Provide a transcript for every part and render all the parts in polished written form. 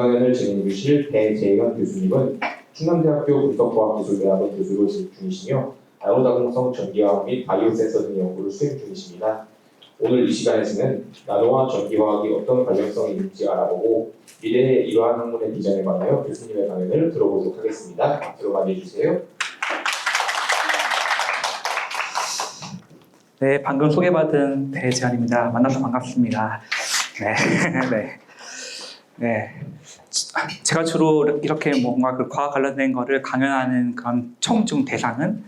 강연을 진행해 주실 배재현 교수님은 충남대학교 분석과학기술대학원 교수로 진행 중이시며 나노자동성 전기화학 및 바이오센서 등의 연구를 수행 중이십니다. 오늘 이 시간에서는 나노와 전기화학이 어떤 관련성이 있는지 알아보고 미래의 이러한 학문의 비전에 관하여 교수님의 강연을 들어보도록 하겠습니다. 박수로 맞이해주세요. 네, 방금 소개받은 배재현입니다. 만나서 반갑습니다. 네. 제가 주로 이렇게 뭔가 그 과학 관련된 거를 강연하는 그런 청중 대상은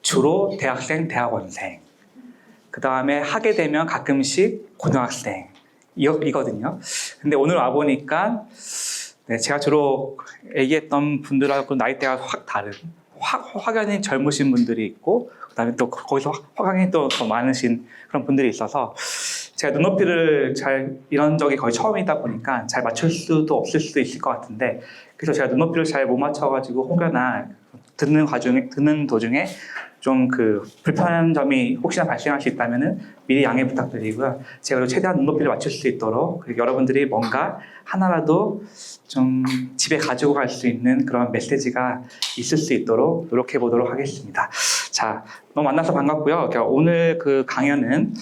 주로 대학생, 대학원생. 그 다음에 하게 되면 가끔씩 고등학생. 이거든요. 근데 오늘 와보니까 제가 주로 얘기했던 분들하고 나이대가 확 다른, 확연히 젊으신 분들이 있고, 그 다음에 또 거기서 확연히 또 더 많으신 그런 분들이 있어서 제가 눈높이를 잘 이런 적이 거의 처음이다 보니까 잘 맞출 수도 없을 수도 있을 것 같은데, 그래서 제가 눈높이를 잘 못 맞춰가지고 혹여나 듣는 도중에 좀 그 불편한 점이 혹시나 발생할 수 있다면은 미리 양해 부탁드리고요. 제가 최대한 눈높이를 맞출 수 있도록 여러분들이 뭔가 하나라도 좀 집에 가지고 갈 수 있는 그런 메시지가 있을 수 있도록 노력해 보도록 하겠습니다. 자, 너무 만나서 반갑고요. 오늘 그 강연은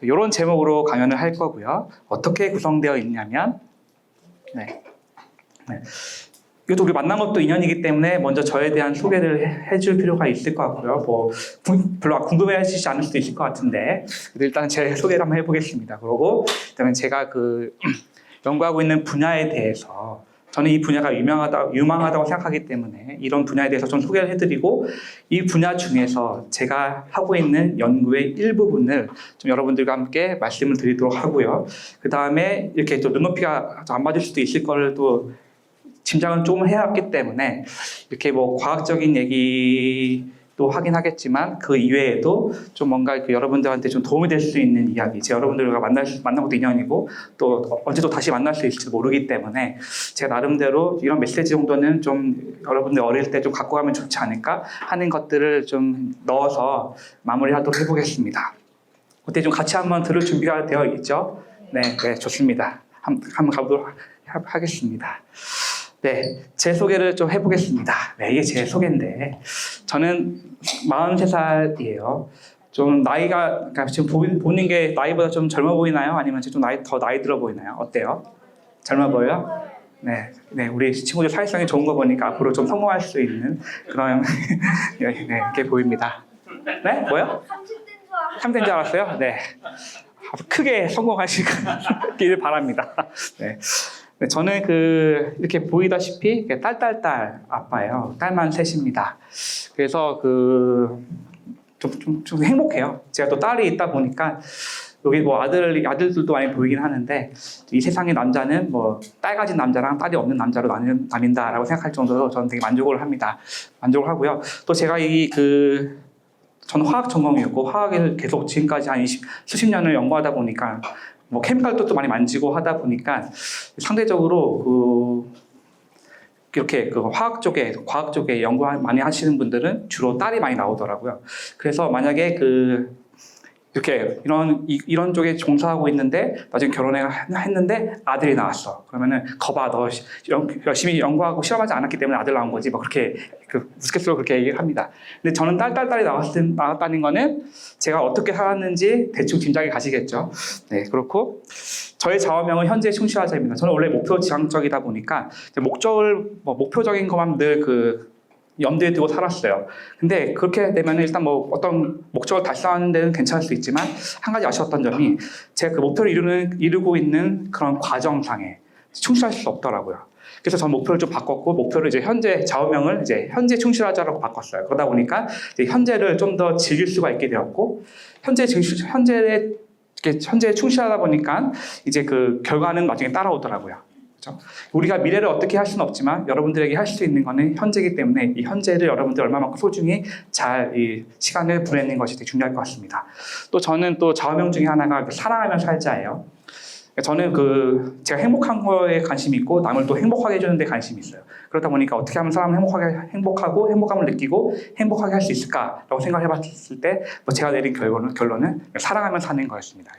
이런 제목으로 강연을 할 거고요. 어떻게 구성되어 있냐면, 이것도 우리 만난 것도 인연이기 때문에 먼저 저에 대한 소개를 해줄 필요가 있을 것 같고요. 뭐 별로 궁금해하시지 않을 수도 있을 것 같은데 일단 제 소개를 한번 해보겠습니다. 그리고 그다음에 제가 그 연구하고 있는 분야에 대해서 저는 이 분야가 유망하다고 생각하기 때문에 이런 분야에 대해서 좀 소개를 해드리고 이 분야 중에서 제가 하고 있는 연구의 일부분을 좀 여러분들과 함께 말씀을 드리도록 하고요. 그 다음에 이렇게 또 눈높이가 안 맞을 수도 있을 거를 또 짐작은 조금 해왔기 때문에 이렇게 뭐 과학적인 얘기도 하긴 하겠지만 그 이외에도 좀 뭔가 그 여러분들한테 좀 도움이 될 수 있는 이야기, 제가 여러분들과 만난 것도 인연이고 또 언제 또 다시 만날 수 있을지 모르기 때문에 제가 나름대로 이런 메시지 정도는 좀 여러분들 어릴 때 좀 갖고 가면 좋지 않을까 하는 것들을 좀 넣어서 마무리하도록 해보겠습니다. 그때 좀 같이 한번 들을 준비가 되어 있죠? 네, 좋습니다. 한번 가보도록 하겠습니다. 네, 제 소개를 좀 해보겠습니다. 네, 이게 제 소개인데 저는 43살이에요. 좀 나이가, 그러니까 지금 보는 게 나이보다 좀 젊어 보이나요? 아니면 좀 더 나이 들어 보이나요? 어때요? 젊어 보여요? 네, 우리 친구들 사회성이 좋은 거 보니까 앞으로 좀 성공할 수 있는 그런 이렇게 보입니다. 네, 뭐요? 30대인 줄 알았어요? 네, 크게 성공하시길 바랍니다. 네, 저는 이렇게 보이다시피 딸 아빠예요. 딸만 셋입니다. 그래서 좀 행복해요. 제가 또 딸이 있다 보니까 여기 뭐 아들들도 많이 보이긴 하는데 이 세상의 남자는 뭐 딸 가진 남자랑 딸이 없는 남자로 나뉜다라고 생각할 정도로 저는 되게 만족을 합니다. 만족을 하고요. 또 제가 저는 화학 전공이었고 화학을 계속 지금까지 한 수십 년을 연구하다 보니까 뭐 케미칼도 또 많이 만지고 하다 보니까 상대적으로 이렇게 과학 쪽에 연구 많이 하시는 분들은 주로 딸이 많이 나오더라고요. 그래서 만약에 이렇게 이런 쪽에 종사하고 있는데 나중에 결혼했는데 아들이 나왔어. 그러면은 거봐, 너 열심히 연구하고 실험하지 않았기 때문에 아들 나온 거지. 뭐 그렇게 우스갯소리로 그렇게 얘기를 합니다. 근데 저는 딸이 나왔다는 거는 제가 어떻게 살았는지 대충 짐작이 가시겠죠. 네, 그렇고 저의 좌우명은 현재 충실하자입니다. 저는 원래 목표 지향적이다 보니까 목표적인 것만 늘 염두에 두고 살았어요. 근데 그렇게 되면 일단 뭐 어떤 목적을 달성하는 데는 괜찮을 수 있지만 한 가지 아쉬웠던 점이 제가 그 목표를 이루고 있는 그런 과정상에 충실할 수 없더라고요. 그래서 저는 목표를 좀 바꿨고 목표를 현재 좌우명을 현재 충실하자라고 바꿨어요. 그러다 보니까 현재를 좀 더 즐길 수가 있게 되었고 현재에 충실하다 보니까 그 결과는 나중에 따라오더라고요. 그렇죠? 우리가 미래를 어떻게 할 수는 없지만 여러분들에게 할 수 있는 것은 현재이기 때문에 이 현재를 여러분들 얼마만큼 소중히 잘 이 시간을 보내는 것이 되게 중요할 것 같습니다. 또 저는 또 좌우명 중에 하나가 사랑하며 살자예요. 저는 제가 행복한 거에 관심이 있고 남을 또 행복하게 해주는 데 관심이 있어요. 그러다 보니까 어떻게 하면 사람을 행복하고 행복감을 느끼고 행복하게 할 수 있을까라고 생각을 해봤을 때 제가 내린 결론은 사랑하면 사는 거였습니다.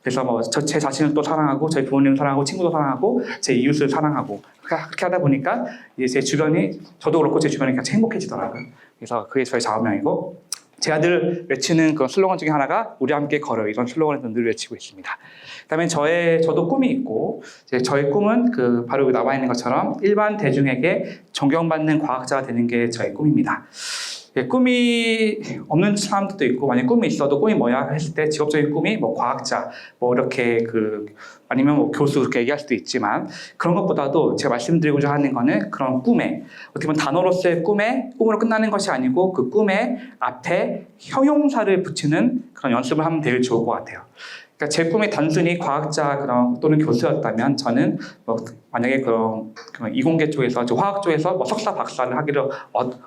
그래서 제 자신을 또 사랑하고 저희 부모님을 사랑하고 친구도 사랑하고 제 이웃을 사랑하고 그렇게 하다 보니까 이제 제 주변이 저도 그렇고 제 주변이 같이 행복해지더라고요. 그래서 그게 저의 좌우명이고 제 아들 외치는 그 슬로건 중에 하나가 우리 함께 걸어 이런 슬로건을 늘 외치고 있습니다. 그다음에 저도 꿈이 있고 저의 꿈은 바로 여기 나와 있는 것처럼 일반 대중에게 존경받는 과학자가 되는 게 저의 꿈입니다. 꿈이 없는 사람들도 있고 만약 꿈이 있어도 꿈이 뭐야 했을 때 직업적인 꿈이 뭐 과학자 뭐 이렇게 아니면 뭐 교수 그렇게 얘기할 수도 있지만 그런 것보다도 제가 말씀드리고자 하는 거는 그런 꿈에 어떻게 보면 단어로서의 꿈으로 끝나는 것이 아니고 그 꿈의 앞에 형용사를 붙이는 그런 연습을 하면 되게 좋을 것 같아요. 그러니까 제 꿈이 단순히 과학자 또는 교수였다면 저는 만약에 그런 이공계 쪽에서 화학 쪽에서 뭐 석사 박사를 하기를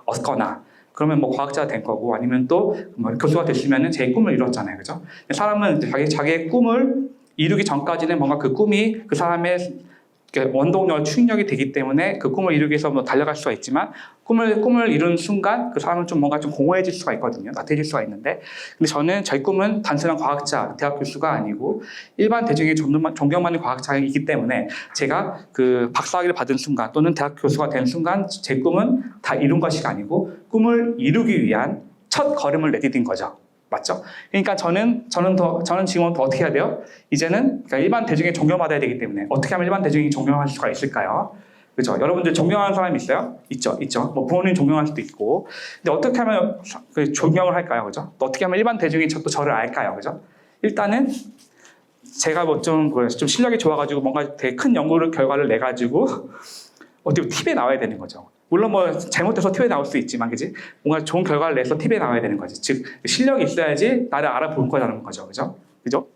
얻거나 그러면 뭐 과학자가 된 거고 아니면 또 뭐 교수가 됐으면은 제 꿈을 이뤘잖아요, 그죠? 사람은 자기의 꿈을 이루기 전까지는 뭔가 그 꿈이 그 사람의 원동력, 추진력이 되기 때문에 그 꿈을 이루기 위해서 뭐 달려갈 수가 있지만 꿈을 이룬 순간 그 사람은 좀 뭔가 좀 공허해질 수가 있거든요. 나태해질 수가 있는데 근데 저희 꿈은 단순한 과학자, 대학 교수가 아니고 일반 대중이 존경받는 과학자이기 때문에 제가 그 박사학위를 받은 순간 또는 대학 교수가 된 순간 제 꿈은 다 이룬 것이 아니고 꿈을 이루기 위한 첫 걸음을 내디딘 거죠. 맞죠? 그러니까 저는 지금 더 어떻게 해야 돼요? 이제는 그러니까 일반 대중이 존경받아야 되기 때문에 어떻게 하면 일반 대중이 존경할 수가 있을까요? 그렇죠? 여러분들 존경하는 사람이 있어요? 있죠. 뭐 부모님 존경할 수도 있고. 근데 어떻게 하면 존경을 할까요? 그죠? 어떻게 하면 일반 대중이 또 저를 알까요? 그죠? 일단은 제가 좀 실력이 좋아가지고 뭔가 되게 큰 연구 결과를 내 가지고 어떻게 TV에 나와야 되는 거죠. 물론 뭐 잘못해서 TV에 나올 수 있지만, 그지? 뭔가 좋은 결과를 내서 TV에 나와야 되는 거지. 즉 실력이 있어야지 나를 알아볼 거라는 거죠, 그죠? 그죠?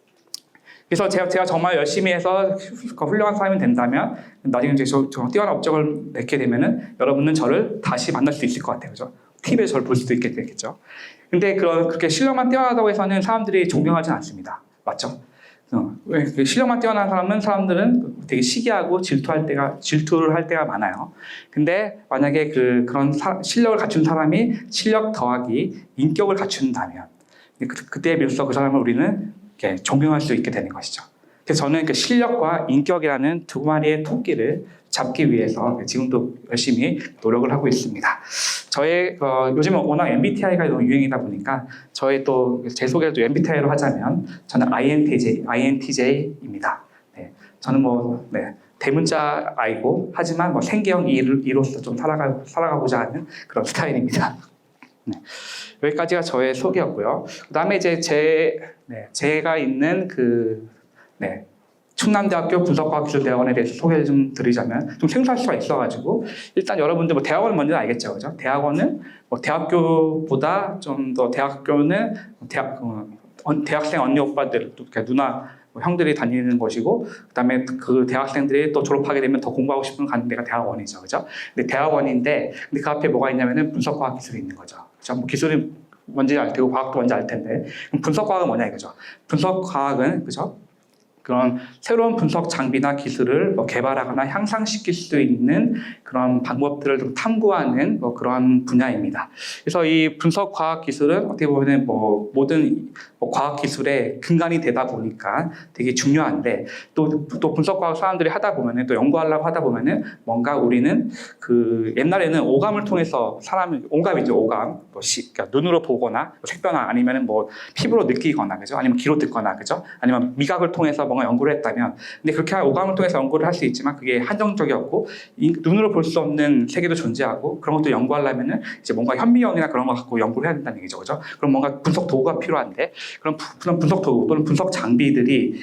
그래서 제가 정말 열심히 해서 훌륭한 사람이 된다면 나중에 이제 저 뛰어난 업적을 맺게 되면은 여러분은 저를 다시 만날 수 있을 것 같아요, 그죠? TV에서 저를 볼 수도 있게 되겠죠. 근데 그렇게 실력만 뛰어나다고 해서는 사람들이 존경하지 않습니다, 맞죠? 왜 실력만 뛰어난 사람들은 되게 시기하고 질투를 할 때가 많아요. 근데 만약에 그런 실력을 갖춘 사람이 실력 더하기 인격을 갖춘다면 그때에 비로소 그 사람을 우리는 이렇게 존경할 수 있게 되는 것이죠. 그래서 저는 그 실력과 인격이라는 두 마리의 토끼를 잡기 위해서 지금도 열심히 노력을 하고 있습니다. 요즘은 워낙 MBTI가 너무 유행이다 보니까 제 소개를 또 MBTI로 하자면 저는 INTJ입니다. 네, 저는 대문자 I고 하지만 생계형 E로서 좀 살아가고자 하는 그런 스타일입니다. 네, 여기까지가 저의 소개였고요. 그다음에 이제 제가 있는 충남대학교 분석과학기술대학원에 대해서 소개를 좀 드리자면 좀 생소할 수가 있어가지고 일단 여러분들 대학원은 뭔지 알겠죠, 그죠? 대학원은 대학교보다 좀 더 대학교는 대학생 언니 오빠들 또 누나 형들이 다니는 곳이고 그다음에 그 대학생들이 또 졸업하게 되면 더 공부하고 싶은 가는 데가 대학원이죠, 그죠? 근데 대학원인데 근데 그 앞에 뭐가 있냐면은 분석과학기술이 있는 거죠. 그죠? 뭐 기술이 뭔지 알 테고 과학도 뭔지 알 텐데 그럼 분석과학은 뭐냐 이거죠. 분석과학은 그죠? 그런 새로운 분석 장비나 기술을 개발하거나 향상시킬 수 있는 그런 방법들을 좀 탐구하는 그런 분야입니다. 그래서 이 분석 과학 기술은 어떻게 보면 모든 과학 기술의 근간이 되다 보니까 되게 중요한데 또 분석 과학 사람들이 하다 보면은 또 연구하려고 하다 보면은 뭔가 우리는 옛날에는 오감을 통해서 오감이죠, 오감. 그러니까 눈으로 보거나 색변화 아니면은 피부로 느끼거나 그죠? 아니면 귀로 듣거나 그죠? 아니면 미각을 통해서 뭔가 연구를 했다면 근데 그렇게 오감을 통해서 연구를 할 수 있지만 그게 한정적이었고 눈으로 볼 수 없는 세계도 존재하고 그런 것도 연구하려면은 이제 뭔가 현미경이나 그런 거 갖고 연구를 해야 된다는 얘기죠, 그죠? 그럼 뭔가 분석 도구가 필요한데 그런 분석 도구 또는 분석 장비들이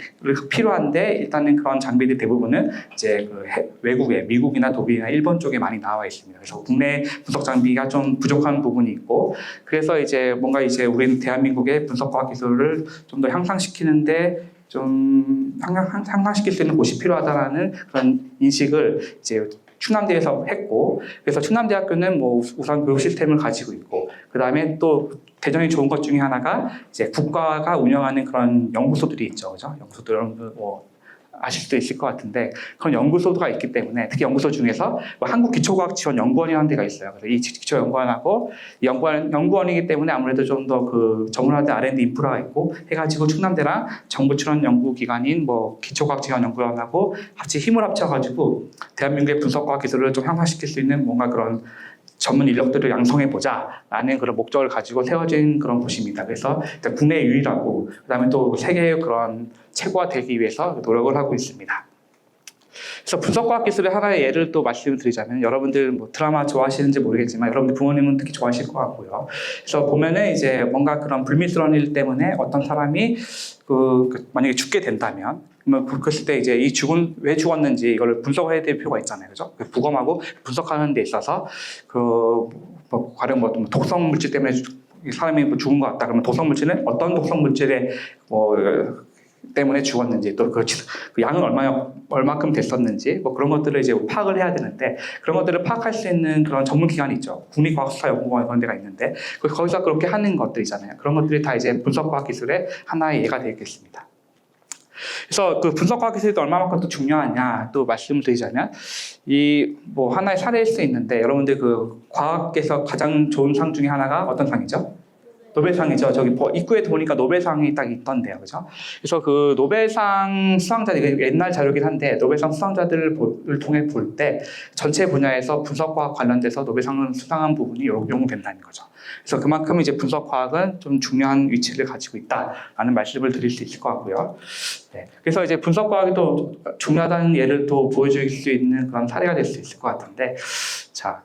필요한데 일단은 그런 장비들 대부분은 이제 외국에 미국이나 독일이나 일본 쪽에 많이 나와 있습니다. 그래서 국내 분석 장비가 좀 부족한 부분이 있고 그래서 이제 우리는 대한민국의 분석 과학 기술을 좀 더 향상시키는데 좀 향상시킬 수 있는 곳이 필요하다라는 그런 인식을 이제 충남대에서 했고 그래서 충남대학교는 우선 교육 시스템을 가지고 있고 그 다음에 또 대전이 좋은 것 중에 하나가 이제 국가가 운영하는 그런 연구소들이 있죠, 그죠? 연구소들 아실 수도 있을 것 같은데 그런 연구소가 있기 때문에 특히 연구소 중에서 뭐 한국기초과학지원연구원이라는 데가 있어요. 그래서 이 기초연구원하고 연구원이기 때문에 아무래도 좀 더 그 정문화된 R&D 인프라가 있고 해가지고 충남대랑 정부 출원 연구기관인 뭐 기초과학지원연구원하고 같이 힘을 합쳐가지고 대한민국의 분석과학 기술을 좀 향상시킬 수 있는 뭔가 그런 전문 인력들을 양성해보자라는 그런 목적을 가지고 세워진 그런 곳입니다. 그래서 일단 국내 유일하고 그다음에 또 세계의 그런 최고가 되기 위해서 노력을 하고 있습니다. 그래서 분석과학 기술의 하나의 예를 또 말씀을 드리자면 여러분들 뭐 드라마 좋아하시는지 모르겠지만 여러분들 부모님은 특히 좋아하실 것 같고요. 그래서 보면은 이제 뭔가 그런 불미스러운 일 때문에 어떤 사람이 만약에 죽게 된다면 그랬을 때 이제 왜 죽었는지 이걸 분석해야 될 필요가 있잖아요, 그죠? 부검하고 분석하는 데 있어서 가령 뭐 독성 물질 때문에 이 사람이 죽은 것 같다. 그러면 독성 물질은 어떤 독성 물질에 때문에 죽었는지 또 그 양은 얼마큼 됐었는지 뭐 그런 것들을 이제 파악을 해야 되는데 그런 것들을 파악할 수 있는 그런 전문 기관이 있죠. 국립과학수사연구원 그런 데가 있는데 거기서 그렇게 하는 것들이잖아요. 그런 것들이 다 이제 분석과학 기술의 하나의 예가 되겠습니다. 그래서 그 분석과학 기술이 또 얼마만큼 또 중요하냐 또 말씀을 드리자면 뭐 하나의 사례일 수 있는데 여러분들 그 과학계에서 가장 좋은 상 중에 하나가 어떤 상이죠? 노벨상이죠. 저기 입구에 보니까 노벨상이 딱 있던데요, 그죠? 그래서 그 노벨상 수상자들 옛날 자료긴 한데 노벨상 수상자들을 통해 볼 때 전체 분야에서 분석과학 관련돼서 노벨상을 수상한 부분이 요구된다는 거죠. 그래서 그만큼 이제 분석과학은 좀 중요한 위치를 가지고 있다라는 말씀을 드릴 수 있을 것 같고요. 네. 그래서 이제 분석과학이 또 중요하다는 예를 또 보여줄 수 있는 그런 사례가 될 수 있을 것 같은데, 자.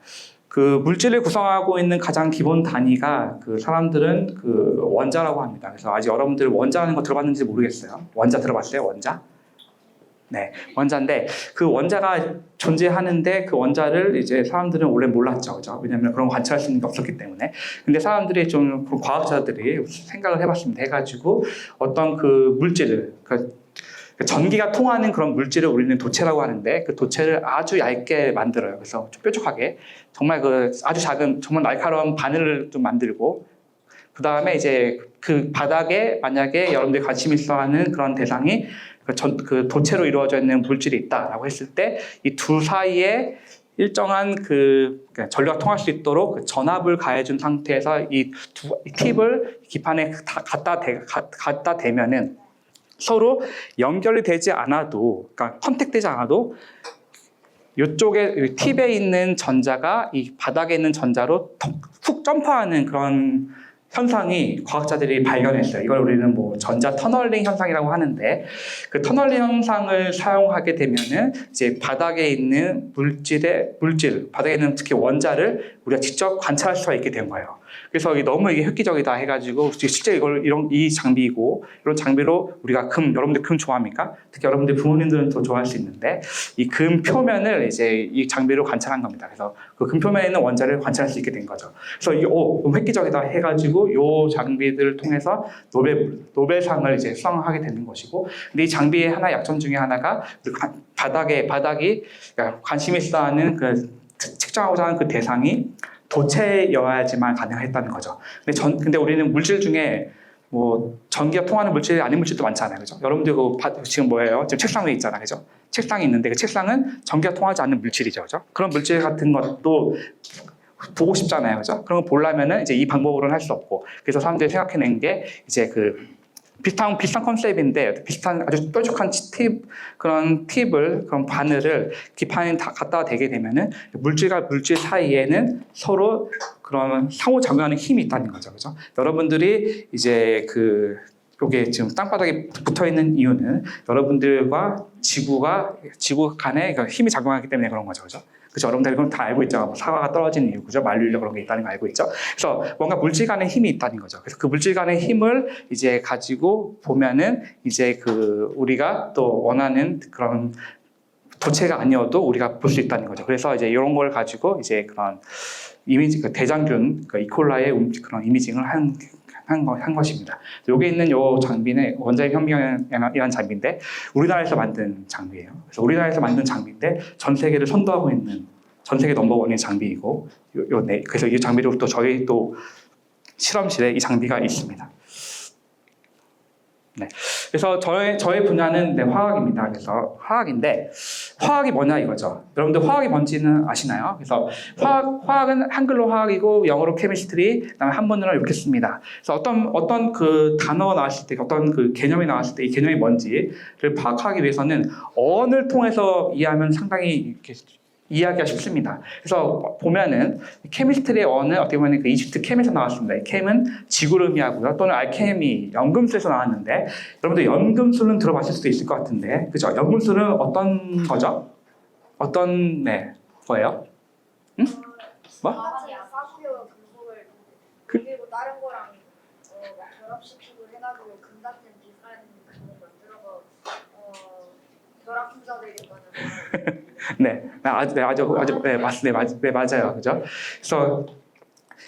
그 물질을 구성하고 있는 가장 기본 단위가 그 사람들은 그 원자라고 합니다. 그래서 아직 여러분들 원자라는 거 들어봤는지 모르겠어요. 원자 들어봤어요? 원자? 네, 원자인데 그 원자가 존재하는데 그 원자를 이제 사람들은 원래 몰랐죠, 그죠? 왜냐하면 그런 거 관찰할 수 있는 게 없었기 때문에. 근데 사람들이 좀 과학자들이 생각을 해봤습니다. 해가지고 어떤 그 물질을 전기가 통하는 그런 물질을 우리는 도체라고 하는데 그 도체를 아주 얇게 만들어요. 그래서 좀 뾰족하게 정말 그 아주 작은 정말 날카로운 바늘을 좀 만들고 그 다음에 이제 그 바닥에 만약에 여러분들이 관심 있어하는 그런 대상이 그 도체로 이루어져 있는 물질이 있다라고 했을 때 이 둘 사이에 일정한 전류가 통할 수 있도록 전압을 가해준 상태에서 이 팁을 기판에 갖다 대면은 서로 연결이 되지 않아도, 그러니까 컨택되지 않아도 이쪽에 팁에 있는 전자가 이 바닥에 있는 전자로 훅 점프하는 그런 현상이 과학자들이 발견했어요. 이걸 우리는 뭐 전자 터널링 현상이라고 하는데 그 터널링 현상을 사용하게 되면은 이제 바닥에 있는 바닥에 있는 특히 원자를 우리가 직접 관찰할 수가 있게 된 거예요. 그래서 너무 이게 획기적이다 해가지고 실제 이 장비이고 이런 장비로 우리가 여러분들 금 좋아합니까? 특히 여러분들 부모님들은 더 좋아할 수 있는데 이 금 표면을 이제 이 장비로 관찰한 겁니다. 그래서 그 금 표면에 있는 원자를 관찰할 수 있게 된 거죠. 그래서 너무 획기적이다 해가지고 이 장비들을 통해서 노벨상을 이제 수상하게 되는 것이고, 근데 이 장비의 하나의 약점 중에 하나가 바닥이 그러니까 관심 있어하는 측정하고자 하는 그 대상이 도체여야지만 가능했다는 거죠. 근데 우리는 물질 중에 뭐 전기가 통하는 물질이 아닌 물질도 많잖아요, 그죠? 여러분들 지금 뭐예요? 지금 책상 위에 있잖아요, 그죠? 책상이 있는데 그 책상은 전기가 통하지 않는 물질이죠, 그죠? 그런 물질 같은 것도 보고 싶잖아요, 그죠? 그런 거 보려면은 이제 이 방법으로는 할 수 없고, 그래서 사람들이 생각해낸 게 이제 비슷한 컨셉인데 비슷한 아주 뾰족한 그런 바늘을 기판에 다 갖다 대게 되면은 물질과 물질 사이에는 서로 그런 상호작용하는 힘이 있다는 거죠, 그죠? 여러분들이 이제 요게 지금 땅바닥에 붙어 있는 이유는 여러분들과 지구 간에 힘이 작용하기 때문에 그런 거죠, 그죠? 그죠? 여러분들 그럼 다 알고 있죠. 사과가 떨어지는 이유, 그죠? 만류인력 그런 게 있다는 거 알고 있죠. 그래서 뭔가 물질 간의 힘이 있다는 거죠. 그래서 그 물질 간의 힘을 이제 가지고 보면은 이제 우리가 또 원하는 그런 도체가 아니어도 우리가 볼 수 있다는 거죠. 그래서 이제 이런 걸 가지고 이제 그런 이미지, 대장균, 이콜라의 그런 이미징을 한 것입니다. 여기 있는 이 장비는 원자핵 현미경이라는 장비인데 우리나라에서 만든 장비예요. 그래서 우리나라에서 만든 장비인데 전 세계를 선도하고 있는 전 세계 넘버원의 장비이고 그래서 이 장비로 또 저희 또 실험실에 이 장비가 있습니다. 네. 그래서 저의 분야는 네, 화학입니다. 그래서 화학인데 화학이 뭐냐 이거죠. 여러분들 화학이 뭔지는 아시나요? 그래서 화학은 한글로 화학이고 영어로 케미스트리, 그다음에 한문으로 이렇게 씁니다. 그래서 어떤 그 단어가 나왔을 때, 어떤 그 개념이 나왔을 때 이 개념이 뭔지를 파악하기 위해서는 어원을 통해서 이해하면 상당히 이렇게 이해하기가 쉽습니다. 그래서 보면은 케미스트리의 어원은 어떻게 보면 그 이집트 캠에서 나왔습니다. 이 캠은 지구를 의미하고요. 또는 알케미, 연금술에서 나왔는데 여러분들 연금술은 들어봤을 수도 있을 것 같은데, 그죠? 연금술은 어떤 거죠? 어떤 거예요? 응? 뭐? 사고요 금속을 그리고 다른 거랑 막 결합시키고 해가지고 금 같은 비싼 금을 만들어서 결합 분자되겠다는 맞아요. 그죠? 그래서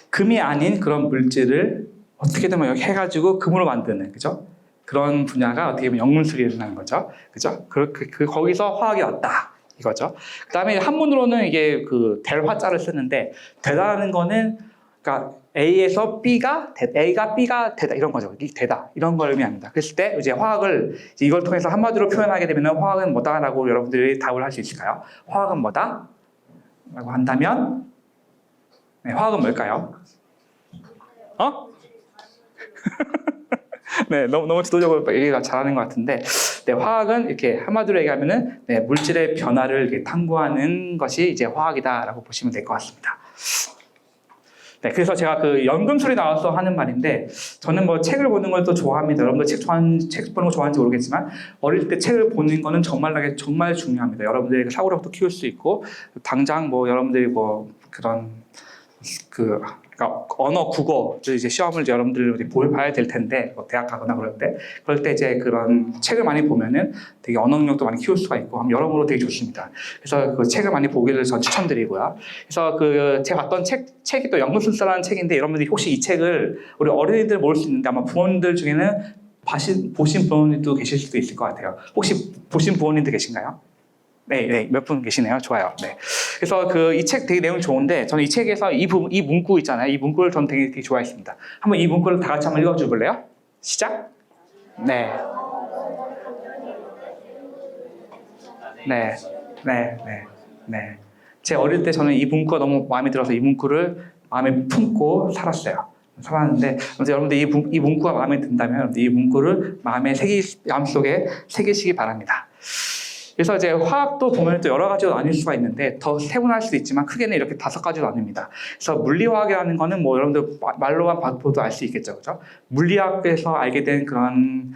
금이 아닌 그런 물질을 어떻게든 뭐 해가지고 금으로 만드는, 그죠? 그런 분야가 어떻게 보면 연금술이라는 거죠. 그죠? 거기서 화학이 왔다. 이거죠. 그 다음에 한문으로는 이게 그 될 화자를 쓰는데, 되다라는 거는, 그러니까 A에서 A가 B가 되다, 이런 거죠. 되다. 이런 걸 의미합니다. 그랬을 때 이제 화학을 이걸 통해서 한마디로 표현하게 되면 화학은 뭐다라고 여러분들이 답을 할 수 있을까요? 화학은 뭐다? 라고 한다면, 네, 화학은 뭘까요? 네, 너무 지도적으로 얘기가 잘하는 것 같은데, 네, 화학은 이렇게 한마디로 얘기하면은 네, 물질의 변화를 이렇게 탐구하는 것이 이제 화학이다라고 보시면 될 것 같습니다. 네, 그래서 제가 그 연금술이 나와서 하는 말인데, 저는 뭐 책을 보는 걸 또 좋아합니다. 여러분들 책 보는 거 좋아하는지 모르겠지만, 어릴 때 책을 보는 거는 정말 중요합니다. 여러분들의 사고력도 키울 수 있고, 당장 뭐 여러분들이 뭐 그런 그러니까 언어, 국어 이제 시험을 이제 여러분들이 봐야 될 텐데, 뭐 대학 가거나 그럴 때 이제 그런 책을 많이 보면은 되게 언어 능력도 많이 키울 수가 있고 여러모로 되게 좋습니다. 그래서 그 책을 많이 보기를 전 추천드리고요. 그래서 그 제가 봤던 책이 또 연금술사라는 책인데, 여러분들이 혹시 이 책을 우리 어린이들 모를 수 있는데 아마 부모님들 중에는 보신 부모님도 계실 수도 있을 것 같아요. 혹시 보신 부모님들 계신가요? 네, 몇 분 계시네요. 좋아요. 네. 그래서 이 책 되게 내용 좋은데, 저는 이 책에서 이 문구 있잖아요. 이 문구를 저는 되게 좋아했습니다. 한번 이 문구를 다 같이 한번 읽어줘 볼래요? 시작. 네. 제 어릴 때 저는 이 문구가 너무 마음에 들어서 이 문구를 마음에 품고 살았는데, 여러분들 이 문구가 마음에 든다면 이 문구를 마음속에 새기시기 바랍니다. 그래서 이제 화학도 보면 또 여러 가지로 나뉠 수가 있는데, 더 세분화할 수도 있지만 크게는 이렇게 5가지로 나뉩니다. 그래서 물리화학이라는 거는 뭐 여러분들 말로만 봐도 알 수 있겠죠, 그죠? 물리학에서 알게 된 그런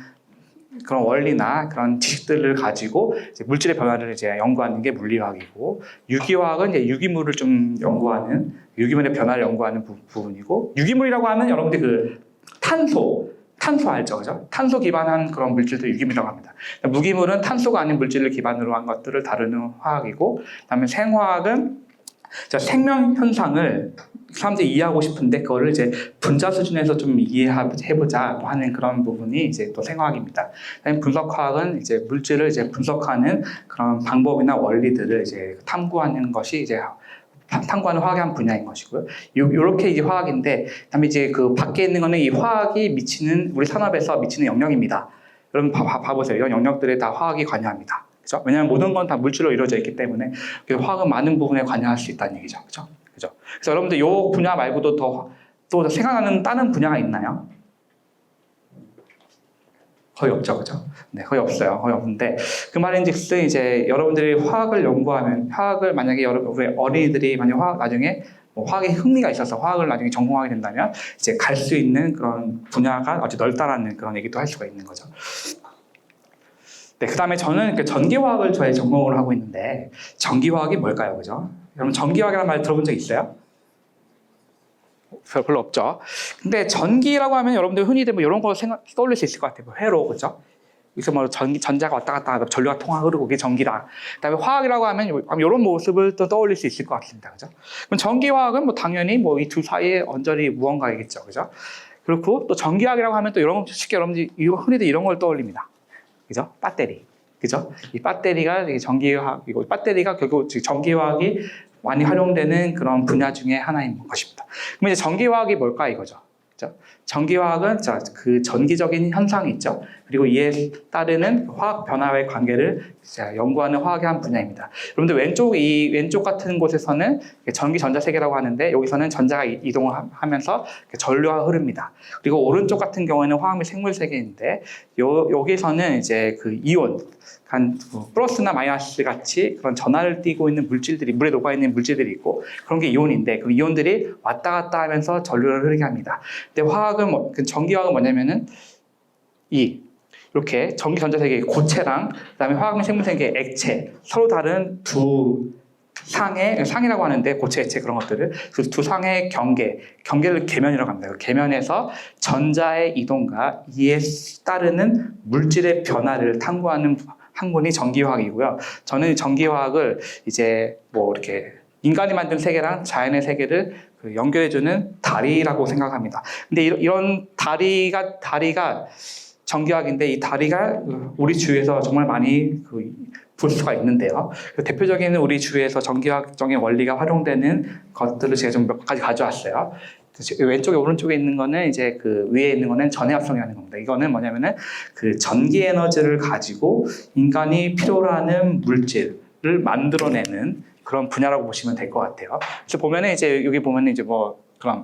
원리나 그런 지식들을 가지고 이제 물질의 변화를 이제 연구하는 게 물리화학이고, 유기화학은 이제 유기물을 좀 연구하는, 유기물의 변화를 연구하는 부분이고, 유기물이라고 하면 여러분들 그 탄소 알죠, 그죠? 탄소 기반한 그런 물질도 유기물이라고 합니다. 무기물은 탄소가 아닌 물질을 기반으로 한 것들을 다루는 화학이고, 그다음에 생화학은 생명 현상을 사람들이 이해하고 싶은데 그거를 이제 분자 수준에서 좀 이해해보자 하는 그런 부분이 이제 또 생화학입니다. 그다음에 분석화학은 이제 물질을 이제 분석하는 그런 방법이나 원리들을 이제 탐구하는 것이 이제 탐구하는 화학의 한 분야인 것이고요. 이렇게 이제 화학인데, 그다음에 이제 그 밖에 있는 거는 이 화학이 우리 산업에서 미치는 영역입니다. 여러분 봐보세요. 이런 영역들에 다 화학이 관여합니다. 그죠? 왜냐하면 모든 건 다 물질로 이루어져 있기 때문에 화학은 많은 부분에 관여할 수 있다는 얘기죠. 그죠? 그래서 여러분들 이 분야 말고도 또 생각나는 다른 분야가 있나요? 거의 없죠, 그죠? 네, 거의 없어요. 거의 없는데, 그 말인즉슨 이제 여러분들이 화학을 만약에 우리 어린이들이 만약 나중에 화학에 흥미가 있어서 화학을 나중에 전공하게 된다면 이제 갈 수 있는 그런 분야가 아주 넓다라는 그런 얘기도 할 수가 있는 거죠. 네, 그 다음에 저는 전기화학을 저의 전공으로 하고 있는데, 전기화학이 뭘까요, 그죠? 여러분 전기화학이라는 말 들어본 적 있어요? 별로 없죠. 근데 전기라고 하면 여러분들 흔히들 뭐 이런 거 떠올릴 수 있을 것 같아요. 회로, 그죠? 그래서 뭐 전자가 왔다 갔다 하고 전류가 통하 흐르고 그게 전기다. 그다음에 화학이라고 하면 이런 모습을 또 떠올릴 수 있을 것 같습니다, 그죠? 그럼 전기화학은 뭐 당연히 뭐 이 두 사이에 언저리 무언가이겠죠, 그죠? 그렇고 또 전기화학이라고 하면 또 이런 거 쉽게 여러분들이 흔히들 이런 걸 떠올립니다, 그죠? 배터리, 그죠? 이 배터리가 전기화학이고, 배터리가 결국 전기화학이 많이 활용되는 그런 분야 중에 하나인 것입니다. 그럼 이제 전기화학이 뭘까 이거죠. 그죠? 전기화학은 그 전기적인 현상이 있죠. 그리고 이에 따르는 화학 변화의 관계를 연구하는 화학의 한 분야입니다. 여러분들 왼쪽 같은 곳에서는 전기 전자 세계라고 하는데 여기서는 전자가 이동을 하면서 전류가 흐릅니다. 그리고 오른쪽 같은 경우에는 화학 및 생물 세계인데 여기서는 이제 그 이온 플러스나 마이너스 같이 그런 전하를 띠고 있는 물질들이 물에 녹아 있는 물질들이 있고 그런 게 이온인데 그 이온들이 왔다 갔다 하면서 전류를 흐르게 합니다. 근데 화학은 전기화학은 뭐냐면은 이렇게 전기 전자 세계의 고체랑 그다음에 화학 및 생물 세계의 액체 서로 다른 두 상이라고 하는데 고체, 액체 그런 것들을 그 두 상의 경계를 계면이라고 합니다. 계면에서 전자의 이동과 이에 따르는 물질의 변화를 탐구하는 학문이 전기화학이고요. 저는 전기화학을 이제 뭐 이렇게 인간이 만든 세계랑 자연의 세계를 연결해주는 다리라고 생각합니다. 근데 이런 다리가 전기화학인데 이 다리가 우리 주위에서 정말 많이 볼 수가 있는데요. 대표적인 우리 주위에서 전기화학적인 원리가 활용되는 것들을 제가 좀 몇 가지 가져왔어요. 왼쪽에 오른쪽에 있는 거는 이제 그 위에 있는 거는 전해합성이라는 겁니다. 이거는 뭐냐면은 그 전기 에너지를 가지고 인간이 필요로 하는 물질을 만들어내는 그런 분야라고 보시면 될 것 같아요. 그래서 보면은 이제 여기 보면은 이제 뭐 그런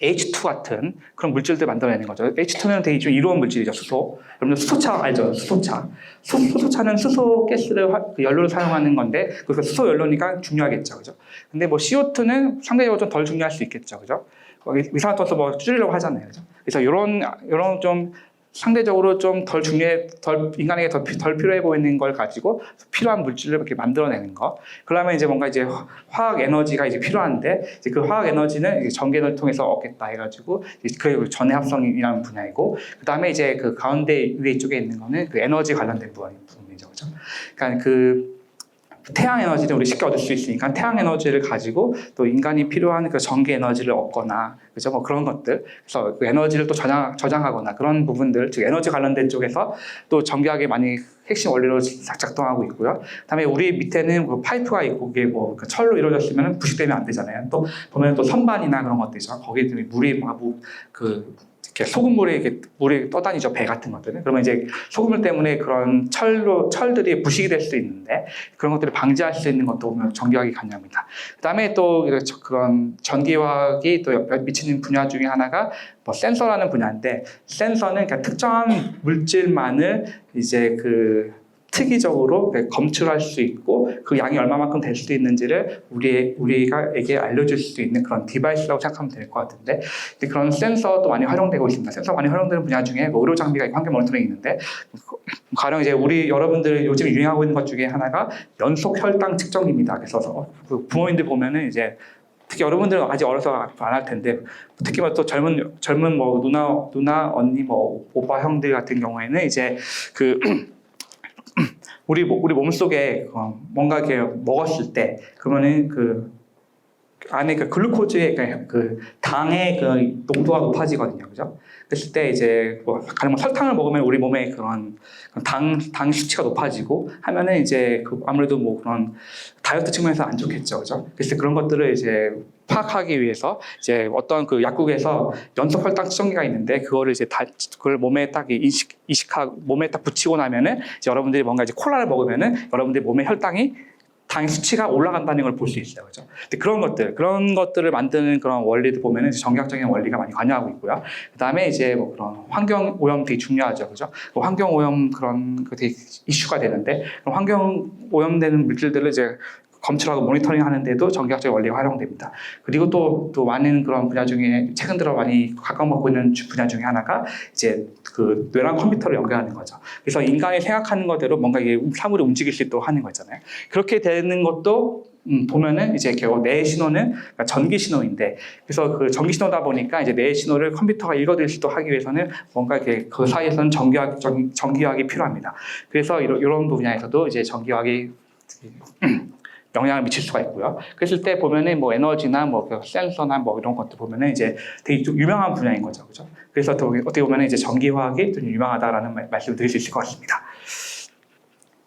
H2 같은 그런 물질들 만들어내는 거죠. H2는 되게 좀 이로운 물질이죠. 수소. 여러분들 수소차 알죠? 수소차. 수소차는 수소 가스를 연료로 사용하는 건데 그래서 수소 연료니까 중요하겠죠. 그죠? 근데 뭐 CO2는 상대적으로 좀 덜 중요할 수 있겠죠. 그죠? 이산화탄소 뭐 줄이려고 하잖아요. 그죠? 그래서 이런 좀 상대적으로 좀 덜 인간에게 덜 필요해 보이는 걸 가지고 필요한 물질을 이렇게 만들어내는 거. 그러면 이제 뭔가 이제 화학 에너지가 이제 필요한데 이제 그 화학 에너지는 이제 전기 에너지를 통해서 얻겠다 해가지고 그 전해 합성이라는 분야이고 그 다음에 이제 그 가운데 위에 쪽에 있는 거는 그 에너지 관련된 부분이죠, 그죠? 그러니까 태양 에너지를 우리 쉽게 얻을 수 있으니까 태양 에너지를 가지고 또 인간이 필요한 그 전기 에너지를 얻거나 그죠 뭐 그런 것들 그래서 그 에너지를 또 저장하거나 그런 부분들 즉 에너지 관련된 쪽에서 또 전기학이 많이 핵심 원리로 작동하고 있고요. 그다음에 우리 밑에는 그 파이프가 있고 그게 뭐 철로 이루어졌으면 부식되면 안 되잖아요. 또 보면 또 선반이나 그런 것들이죠. 거기에 물이 막 이렇게 소금물에 이렇게 물이 떠다니죠. 배 같은 것들은. 그러면 이제 소금물 때문에 그런 철들이 부식이 될 수 있는데 그런 것들을 방지할 수 있는 것도 보면 전기화학이 관여합니다. 그다음에 또 그런 전기화학이 또 미치는 분야 중에 하나가 뭐 센서라는 분야인데 센서는 그러니까 특정한 물질만을 이제 특이적으로 검출할 수 있고 그 양이 얼마만큼 될 수 있는지를 우리에게 알려줄 수 있는 그런 디바이스라고 생각하면 될 것 같은데 그런 센서도 많이 활용되고 있습니다. 센서 많이 활용되는 분야 중에 뭐 의료 장비가 있고 환경 모니터링이 있는데 가령 이제 여러분들 요즘 유행하고 있는 것 중에 하나가 연속 혈당 측정기입니다. 그래서 부모님들 보면은 이제 특히 여러분들은 아직 어려서 안 할 텐데 특히 또 젊은 뭐 누나 언니 뭐 오빠 형들 같은 경우에는 이제 우리 몸속에 뭔가 이렇게 먹었을 때 그러면은 안에 글루코즈의 당의 농도가 높아지거든요, 그죠? 그랬을 때 이제 가령 설탕을 먹으면 우리 몸에 그런 당 수치가 높아지고 하면은 이제 아무래도 뭐 그런 다이어트 측면에서 안 좋겠죠, 그죠? 그래서 그런 것들을 이제 파악하기 위해서 이제 어떤 약국에서 연속 혈당 측정기가 있는데 그거를 이제 그걸 몸에 딱 인식하고 몸에 딱 붙이고 나면은 이제 여러분들이 뭔가 이제 콜라를 먹으면은 여러분들 몸의 당 수치가 올라간다는 걸 볼 수 있어요, 그죠? 근데 그런 것들을 만드는 그런 원리도 보면은 전기학적인 원리가 많이 관여하고 있고요. 그 다음에 이제 뭐 그런 환경 오염 되게 중요하죠, 그죠? 환경 오염 그런 되게 이슈가 되는데 환경 오염되는 물질들을 이제 검출하고 모니터링 하는데도 전기학적 원리가 활용됩니다. 그리고 또 많은 그런 분야 중에 최근 들어 많이 각광받고 있는 분야 중에 하나가 이제 뇌랑 컴퓨터를 연결하는 거죠. 그래서 인간이 생각하는 것대로 뭔가 이게 사물이 움직일 수 있도록 하는 거잖아요. 그렇게 되는 것도 보면은 이제 결국 뇌의 신호는 전기 신호인데 그래서 전기 신호다 보니까 이제 뇌의 신호를 컴퓨터가 읽어낼 수 있도록 하기 위해서는 뭔가 이렇게 그 사이에서는 전기화학이 필요합니다. 그래서 이런 분야에서도 이제 전기화학이 영향을 미칠 수가 있고요. 그랬을 때 보면은 뭐 에너지나 뭐 센서나 뭐 이런 것들 보면은 이제 되게 좀 유명한 분야인 거죠, 그죠? 그래서 어떻게 보면은 이제 전기화학이 좀 유명하다라는 말씀을 드릴 수 있을 것 같습니다.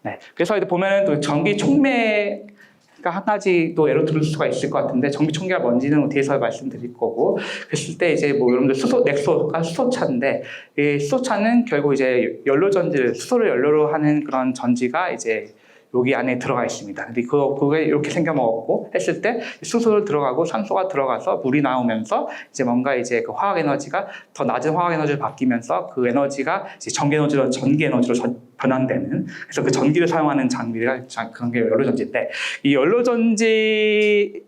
네, 그래서 이제 보면은 또 전기 촉매가 그러니까 한 가지 또 예로 들을 수가 있을 것 같은데 정비총계가 뭔지는 뒤에서 말씀드릴 거고 그랬을 때 이제 뭐 여러분들 넥소가 수소차인데 이 수소차는 결국 이제 연료 전지를 수소를 연료로 하는 그런 전지가 이제 여기 안에 들어가 있습니다. 근데 그게 이렇게 생겨 먹었고 했을 때 수소를 들어가고 산소가 들어가서 물이 나오면서 이제 뭔가 이제 그 화학 에너지가 더 낮은 화학 에너지로 바뀌면서 그 에너지가 이제 전기 에너지로 변환되는 그래서 그 전기를 사용하는 장비가 그런 게 연료 전지인데 이 연료 전지를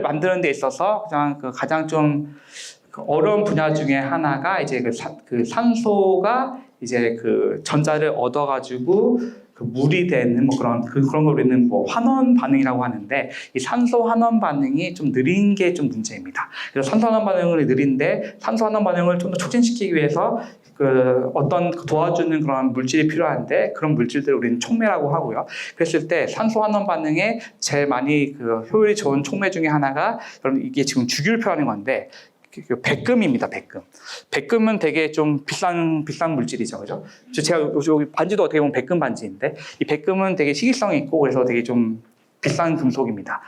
만드는 데 있어서 가장 좀 어려운 분야 중에 하나가 이제 그 산소가 이제 그 전자를 얻어가지고 그 물이 되는 뭐 그런 걸 우리는 뭐 환원 반응이라고 하는데 이 산소 환원 반응이 좀 느린 게 좀 문제입니다. 그래서 산소 환원 반응을 느린데 산소 환원 반응을 좀 더 촉진시키기 위해서 그 어떤 도와주는 그런 물질이 필요한데 그런 물질들을 우리는 촉매라고 하고요. 그랬을 때 산소 환원 반응에 제일 많이 그 효율이 좋은 촉매 중에 하나가 이게 지금 주기율표라는 건데 백금입니다. 백금은 되게 좀 비싼 물질이죠, 그죠? 제가 여기 반지도 어떻게 보면 백금 반지인데 이 백금은 되게 희귀성이 있고 그래서 되게 좀 비싼 금속입니다.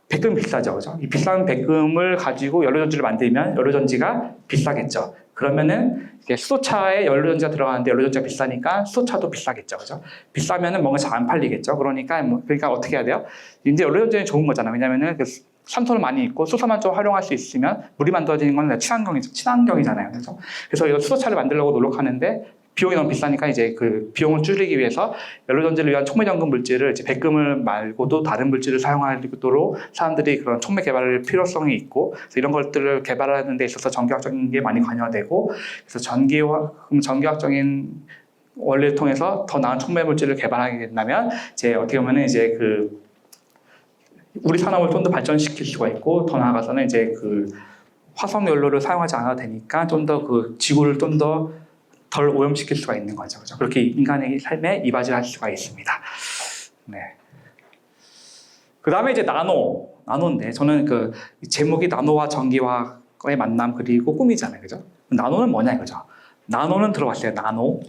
백금 비싸죠, 그죠? 이 비싼 백금을 가지고 연료전지를 만들면 연료전지가 비싸겠죠. 그러면은 수소차에 연료전지가 들어가는데 연료전지가 비싸니까 수소차도 비싸겠죠, 그죠? 비싸면은 뭔가 잘 안 팔리겠죠. 그러니까 어떻게 해야 돼요? 이제 연료전지는 좋은 거잖아. 왜냐면은 산소는 많이 있고 수소만 좀 활용할 수 있으면 물이 만들어지는 건 친환경이잖아요. 그래서 이거 수소차를 만들려고 노력하는데 비용이 너무 비싸니까 이제 그 비용을 줄이기 위해서 연료전지를 위한 촉매점검 물질을 이제 백금을 말고도 다른 물질을 사용하도록 사람들이 그런 촉매 개발을 필요성이 있고 그래서 이런 것들을 개발하는 데 있어서 전기학적인 게 많이 관여되고 그래서 전기학적인 원리를 통해서 더 나은 촉매 물질을 개발하게 된다면 이제 어떻게 보면은 이제 그 우리 산업을 좀 더 발전시킬 수가 있고 더 나아가서는 이제 그 화석 연료를 사용하지 않아도 되니까 좀 더 그 지구를 좀 더 덜 오염시킬 수가 있는 거죠. 그렇죠? 그렇게 인간의 삶에 이바지할 수가 있습니다. 네. 그 다음에 이제 나노인데 저는 그 제목이 나노와 전기화의 만남 그리고 꿈이잖아요. 그죠? 나노는 뭐냐 이거죠. 나노는 들어봤어요. 나노.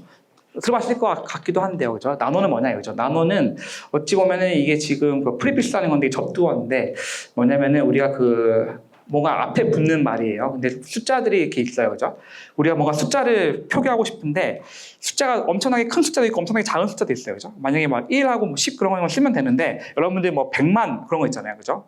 들어봤을 것 같기도 한데요. 그죠? 나노는 뭐냐 이거죠. 나노는 어찌 보면은 이게 지금 그 프리피스라는 건데 접두어인데 뭐냐면은 우리가 그 뭔가 앞에 붙는 말이에요. 근데 숫자들이 이렇게 있어요. 그죠? 우리가 뭔가 숫자를 표기하고 싶은데 숫자가 엄청나게 큰 숫자도 있고 엄청나게 작은 숫자도 있어요. 그죠? 만약에 막 1하고 뭐 10 그런 거 쓰면 되는데 여러분들이 뭐 100만 그런 거 있잖아요. 그죠?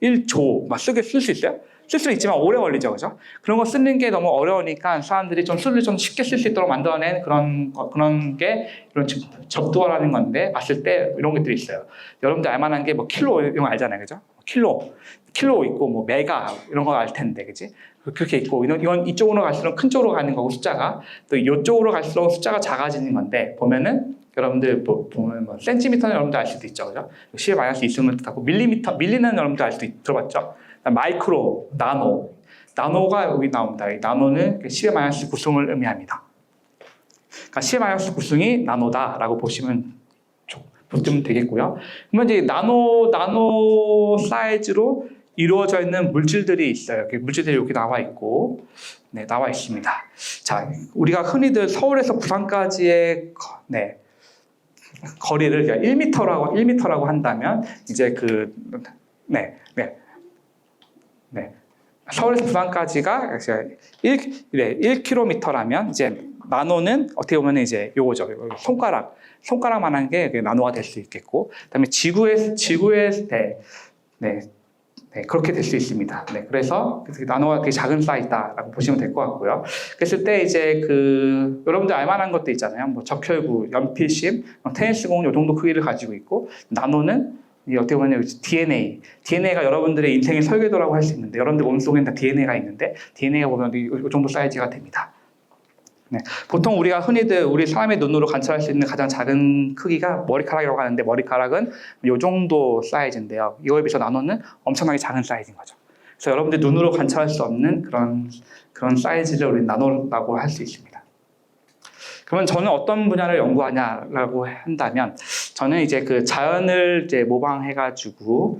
1조 막 쓸 수 있어요? 쓸 수는 있지만 오래 걸리죠. 그죠? 그런 거 쓰는 게 너무 어려우니까 사람들이 좀 수를 좀 쉽게 쓸 수 있도록 만들어낸 그런 게 이런 접두어라는 건데 봤을 때 이런 것들이 있어요. 여러분들 알만한 게 뭐 킬로 이런 거 알잖아요. 그죠? 킬로 있고 뭐 메가 이런 거 알 텐데, 그지? 그렇게 있고 이건 이쪽으로 갈수록 큰 쪽으로 가는 거고 숫자가 또 이쪽으로 갈수록 숫자가 작아지는 건데 보면은 여러분들 보면 뭐 센티미터는 여러분들 알 수도 있죠, 그죠? 10의 마이너스 2승을 뜻하고 밀리는 여러분들 알 수도 들어봤죠? 마이크로, 나노가 여기 나옵니다. 이 나노는 10의 마이너스 9승을 의미합니다. 그러니까 10의 마이너스 9승이 나노다라고 보시면 되겠고요. 그러면 이제 나노 사이즈로 이루어져 있는 물질들이 있어요. 물질들이 이렇게 나와 있고, 네, 나와 있습니다. 자, 우리가 흔히들 서울에서 부산까지의 거리를 1m라고 한다면 이제 서울에서 부산까지가 1km라면 이제 나노는 어떻게 보면 이제 요거죠. 손가락만한 게 나노가 될 수 있겠고, 그다음에 지구의 그렇게 될 수 있습니다. 네, 그래서 나노가 되게 작은 사이즈다라고 보시면 될 것 같고요. 그랬을 때 이제 여러분들 알만한 것도 있잖아요. 뭐 적혈구, 연필심, 테니스공 요 정도 크기를 가지고 있고, 나노는 어떻게 보면 DNA가 여러분들의 인생의 설계도라고 할 수 있는데, 여러분들 몸속에는 다 DNA가 있는데, DNA가 보면 이 정도 사이즈가 됩니다. 네. 보통 우리가 흔히들 우리 사람의 눈으로 관찰할 수 있는 가장 작은 크기가 머리카락이라고 하는데 머리카락은 이 정도 사이즈인데요. 이거에 비해서 나노는 엄청나게 작은 사이즈인 거죠. 그래서 여러분들 눈으로 관찰할 수 없는 그런 사이즈를 우리 나노라고 할 수 있습니다. 그러면 저는 어떤 분야를 연구하냐라고 한다면 저는 이제 그 자연을 이제 모방해가지고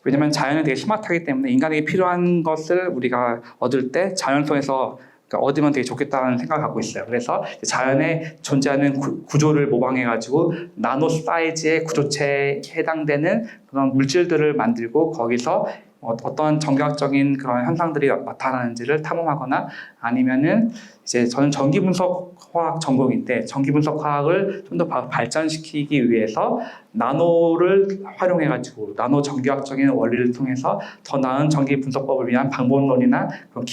왜냐면 자연은 되게 스마트하기 때문에 인간에게 필요한 것을 우리가 얻을 때 자연 속에서 그러니까 얻으면 되게 좋겠다는 생각을 갖고 있어요. 그래서 자연에 존재하는 구조를 모방해가지고 나노 사이즈의 구조체에 해당되는 그런 물질들을 만들고 거기서 어떤 정교학적인 그런 현상들이 나타나는지를 탐험하거나 아니면은 이제 저는 전기분석화학 전공인데 전기분석화학을 좀 더 발전시키기 위해서 나노를 활용해가지고 나노 전기학적인 원리를 통해서 더 나은 전기분석법을 위한 방법론이나 그런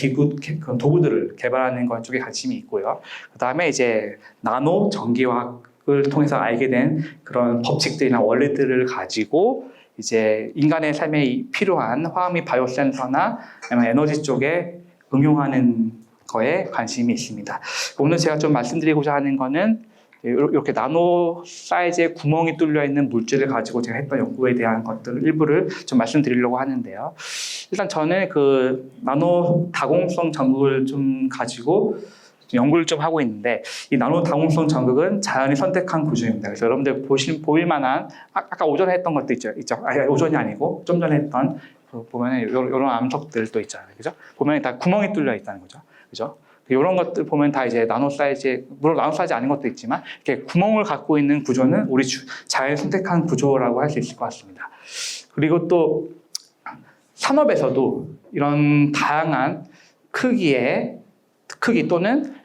그런 도구들을 개발하는 것 쪽에 관심이 있고요. 그 다음에 이제 나노 전기화학을 통해서 알게 된 그런 법칙들이나 원리들을 가지고 이제 인간의 삶에 필요한 화학 및 바이오 센서나 아니면 에너지 쪽에 응용하는 거에 관심이 있습니다. 오늘 제가 좀 말씀드리고자 하는 거는 이렇게 나노 사이즈의 구멍이 뚫려 있는 물질을 가지고 제가 했던 연구에 대한 것들 일부를 좀 말씀드리려고 하는데요. 일단 저는 그 나노 다공성 전극을 좀 가지고 연구를 좀 하고 있는데 이 나노 다공성 전극은 자연이 선택한 구조입니다. 그래서 여러분들 보일 만한 아까 오전에 했던 것도 있죠. 아니, 오전이 아니고 좀 전에 했던 보면 이런 암석들도 있잖아요. 그죠? 보면 다 구멍이 뚫려 있다는 거죠. 그죠? 이런 것들 보면 다 이제 나노 사이즈, 물론 나노 사이즈 아닌 것도 있지만 이렇게 구멍을 갖고 있는 구조는 우리 자연이 선택한 구조라고 할 수 있을 것 같습니다. 그리고 또 산업에서도 이런 다양한 크기 또는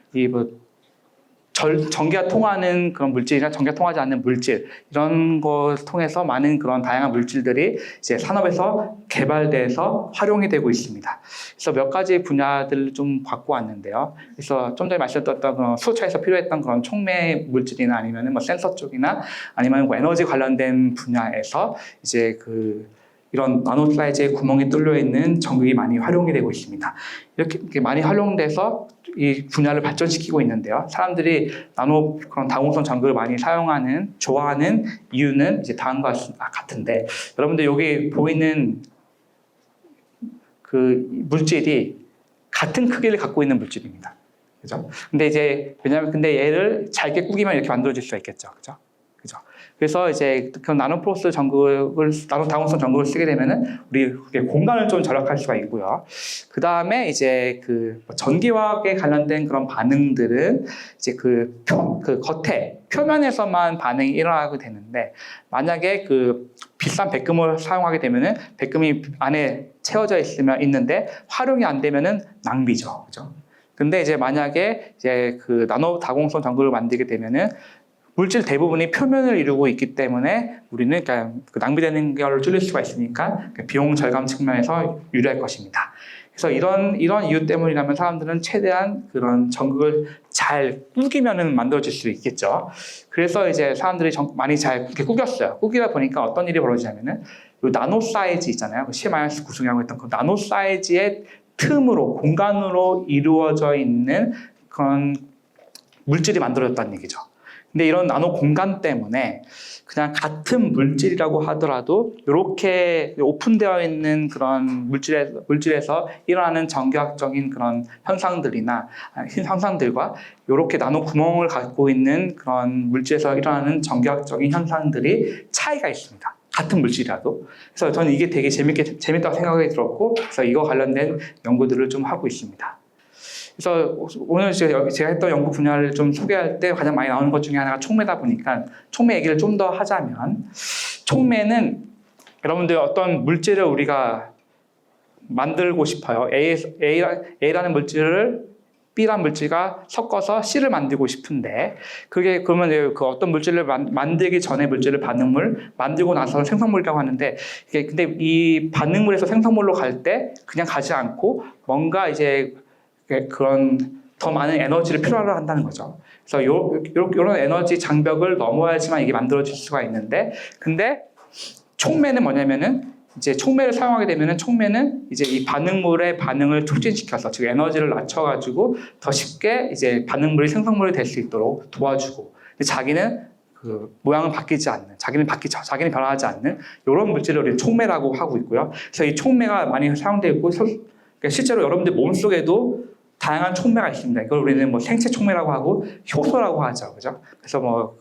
전기가 통하는 그런 물질이나 전기가 통하지 않는 물질 이런 걸 통해서 많은 그런 다양한 물질들이 이제 산업에서 개발돼서 활용이 되고 있습니다. 그래서 몇 가지 분야들을 좀 갖고 왔는데요. 그래서 좀 전에 말씀드렸던 그런 수소차에서 필요했던 그런 촉매 물질이나 아니면 뭐 센서 쪽이나 아니면 뭐 에너지 관련된 분야에서 이제 이런 나노 사이즈의 구멍이 뚫려 있는 전극이 많이 활용이 되고 있습니다. 이렇게 많이 활용돼서 이 분야를 발전시키고 있는데요. 사람들이 나노 그런 다공성 전극을 많이 좋아하는 이유는 이제 다음과 같은데, 여러분들 여기 보이는 그 물질이 같은 크기를 갖고 있는 물질입니다. 그죠? 근데 얘를 잘게 꾸기면 이렇게 만들어질 수가 있겠죠. 그죠? 그래서 이제 그 나노 다공성 전극을 쓰게 되면은 우리 공간을 좀 절약할 수가 있고요. 그 다음에 이제 전기화학에 관련된 그런 반응들은 이제 겉에 표면에서만 반응이 일어나게 되는데, 만약에 비싼 백금을 사용하게 되면은 백금이 안에 채워져 있는데 활용이 안 되면은 낭비죠. 그죠? 근데 이제 만약에 나노 다공성 전극을 만들게 되면은 물질 대부분이 표면을 이루고 있기 때문에 우리는 낭비되는 걸 줄일 수가 있으니까 비용 절감 측면에서 유리할 것입니다. 그래서 이런 이유 때문이라면 사람들은 최대한 그런 전극을 잘 꾸기면은 만들어질 수 있겠죠. 그래서 이제 사람들이 많이 잘 이렇게 꾸겼어요. 꾸기다 보니까 어떤 일이 벌어지냐면은 이 나노 사이즈 있잖아요. C- 구성이라고 했던 그 나노 사이즈의 공간으로 이루어져 있는 그런 물질이 만들어졌다는 얘기죠. 근데 이런 나노 공간 때문에 그냥 같은 물질이라고 하더라도 이렇게 오픈되어 있는 그런 물질에서 일어나는 전기학적인 그런 현상들과 이렇게 나노 구멍을 갖고 있는 그런 물질에서 일어나는 전기학적인 현상들이 차이가 있습니다. 같은 물질이라도. 그래서 저는 이게 되게 재밌다고 생각이 들었고, 그래서 이거 관련된 연구들을 좀 하고 있습니다. 그래서 오늘 제가 했던 연구 분야를 좀 소개할 때 가장 많이 나오는 것 중에 하나가 촉매다 보니까 촉매 얘기를 좀 더 하자면, 촉매는 여러분들 어떤 물질을 우리가 만들고 싶어요. A라는 물질을 B라는 물질과 섞어서 C를 만들고 싶은데, 그러면 어떤 물질을 만들기 전에 물질을 반응물, 만들고 나서 생성물이라고 하는데, 근데 이 반응물에서 생성물로 갈 때 그냥 가지 않고 뭔가 이제 그런 더 많은 에너지를 필요로 한다는 거죠. 그래서 이런 에너지 장벽을 넘어야지만 이게 만들어질 수가 있는데, 근데 촉매는 뭐냐면은 이제 촉매를 사용하게 되면은 촉매는 이제 이 반응물의 반응을 촉진시켜서, 즉 에너지를 낮춰가지고 더 쉽게 이제 반응물이 생성물이 될 수 있도록 도와주고, 근데 자기는 모양은 바뀌지 않는, 자기는 변화하지 않는 이런 물질을 우리 촉매라고 하고 있고요. 그래서 이 촉매가 많이 사용되고 있고, 실제로 여러분들 몸속에도 다양한 촉매가 있습니다. 이걸 우리는 생체 촉매라고 하고 효소라고 하죠. 그죠? 그래서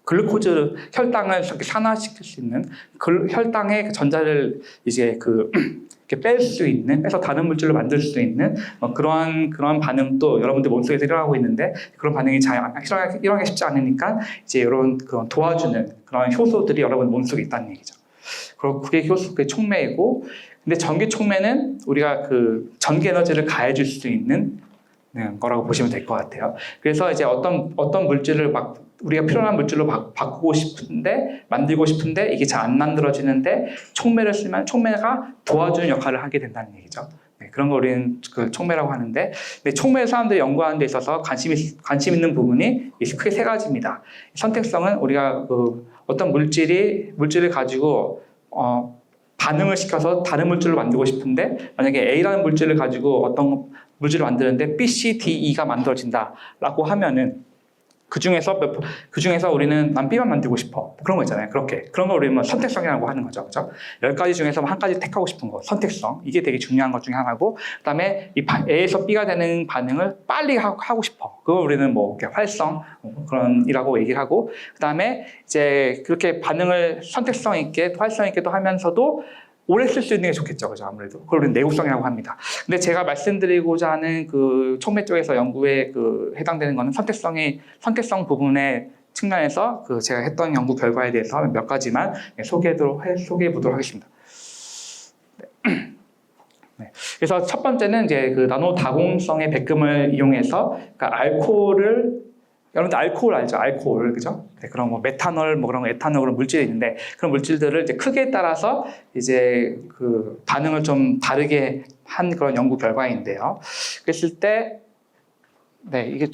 글루코즈 혈당을 이렇게 산화시킬 수 있는 혈당의 전자를 이제 이렇게 뺄 수 있는, 빼서 다른 물질로 만들 수 있는 그런 반응도 여러분들 몸속에서 일어나고 있는데 그런 반응이 잘 일어나기 쉽지 않으니까 이제 이런 그런 도와주는 그런 효소들이 여러분 몸속에 있다는 얘기죠. 그리고 그게 그게 촉매이고, 근데 전기 촉매는 우리가 그 전기 에너지를 가해줄 수 있는 거라고 보시면 될 것 같아요. 그래서 이제 어떤 물질을 막 우리가 필요한 물질로 바꾸고 싶은데 만들고 싶은데 이게 잘 안 만들어지는데 촉매를 쓰면 촉매가 도와주는 역할을 하게 된다는 얘기죠. 네, 그런 걸 우리는 그 촉매라고 하는데, 근데 촉매 사람들이 연구하는 데 있어서 관심 있는 부분이 크게 세 가지입니다. 선택성은 우리가 어떤 물질을 가지고 반응을 시켜서 다른 물질로 만들고 싶은데 만약에 A라는 물질을 가지고 어떤 물질을 만드는데 B, C, D, E가 만들어진다라고 하면은 그 중에서 우리는 난 B만 만들고 싶어. 그런 거 있잖아요. 그런 걸 우리는 선택성이라고 하는 거죠. 그죠? 10가지 중에서 한 가지 택하고 싶은 거, 선택성. 이게 되게 중요한 것 중에 하나고, 그 다음에 이 A에서 B가 되는 반응을 빨리 하고 싶어. 그걸 우리는 뭐 활성, 그런이라고 얘기를 하고, 그 다음에 이제 그렇게 반응을 선택성 있게, 활성 있게도 하면서도 오래 쓸 수 있는 게 좋겠죠. 그죠? 아무래도. 그걸 우리는 내구성이라고 합니다. 근데 제가 말씀드리고자 하는 그 촉매 쪽에서 연구에 해당되는 거는 선택성 부분의 측면에서 제가 했던 연구 결과에 대해서 몇 가지만 소개해 보도록 하겠습니다. 네. 그래서 첫 번째는 이제 그 나노 다공성의 백금을 이용해서, 그러니까 여러분들 알코올 알죠? 알코올, 그죠? 네, 그런 뭐 메탄올, 뭐 그런 거, 에탄올 그런 물질이 있는데 그런 물질들을 이제 크기에 따라서 이제 그 반응을 좀 다르게 한 그런 연구 결과인데요. 그랬을 때, 네, 이게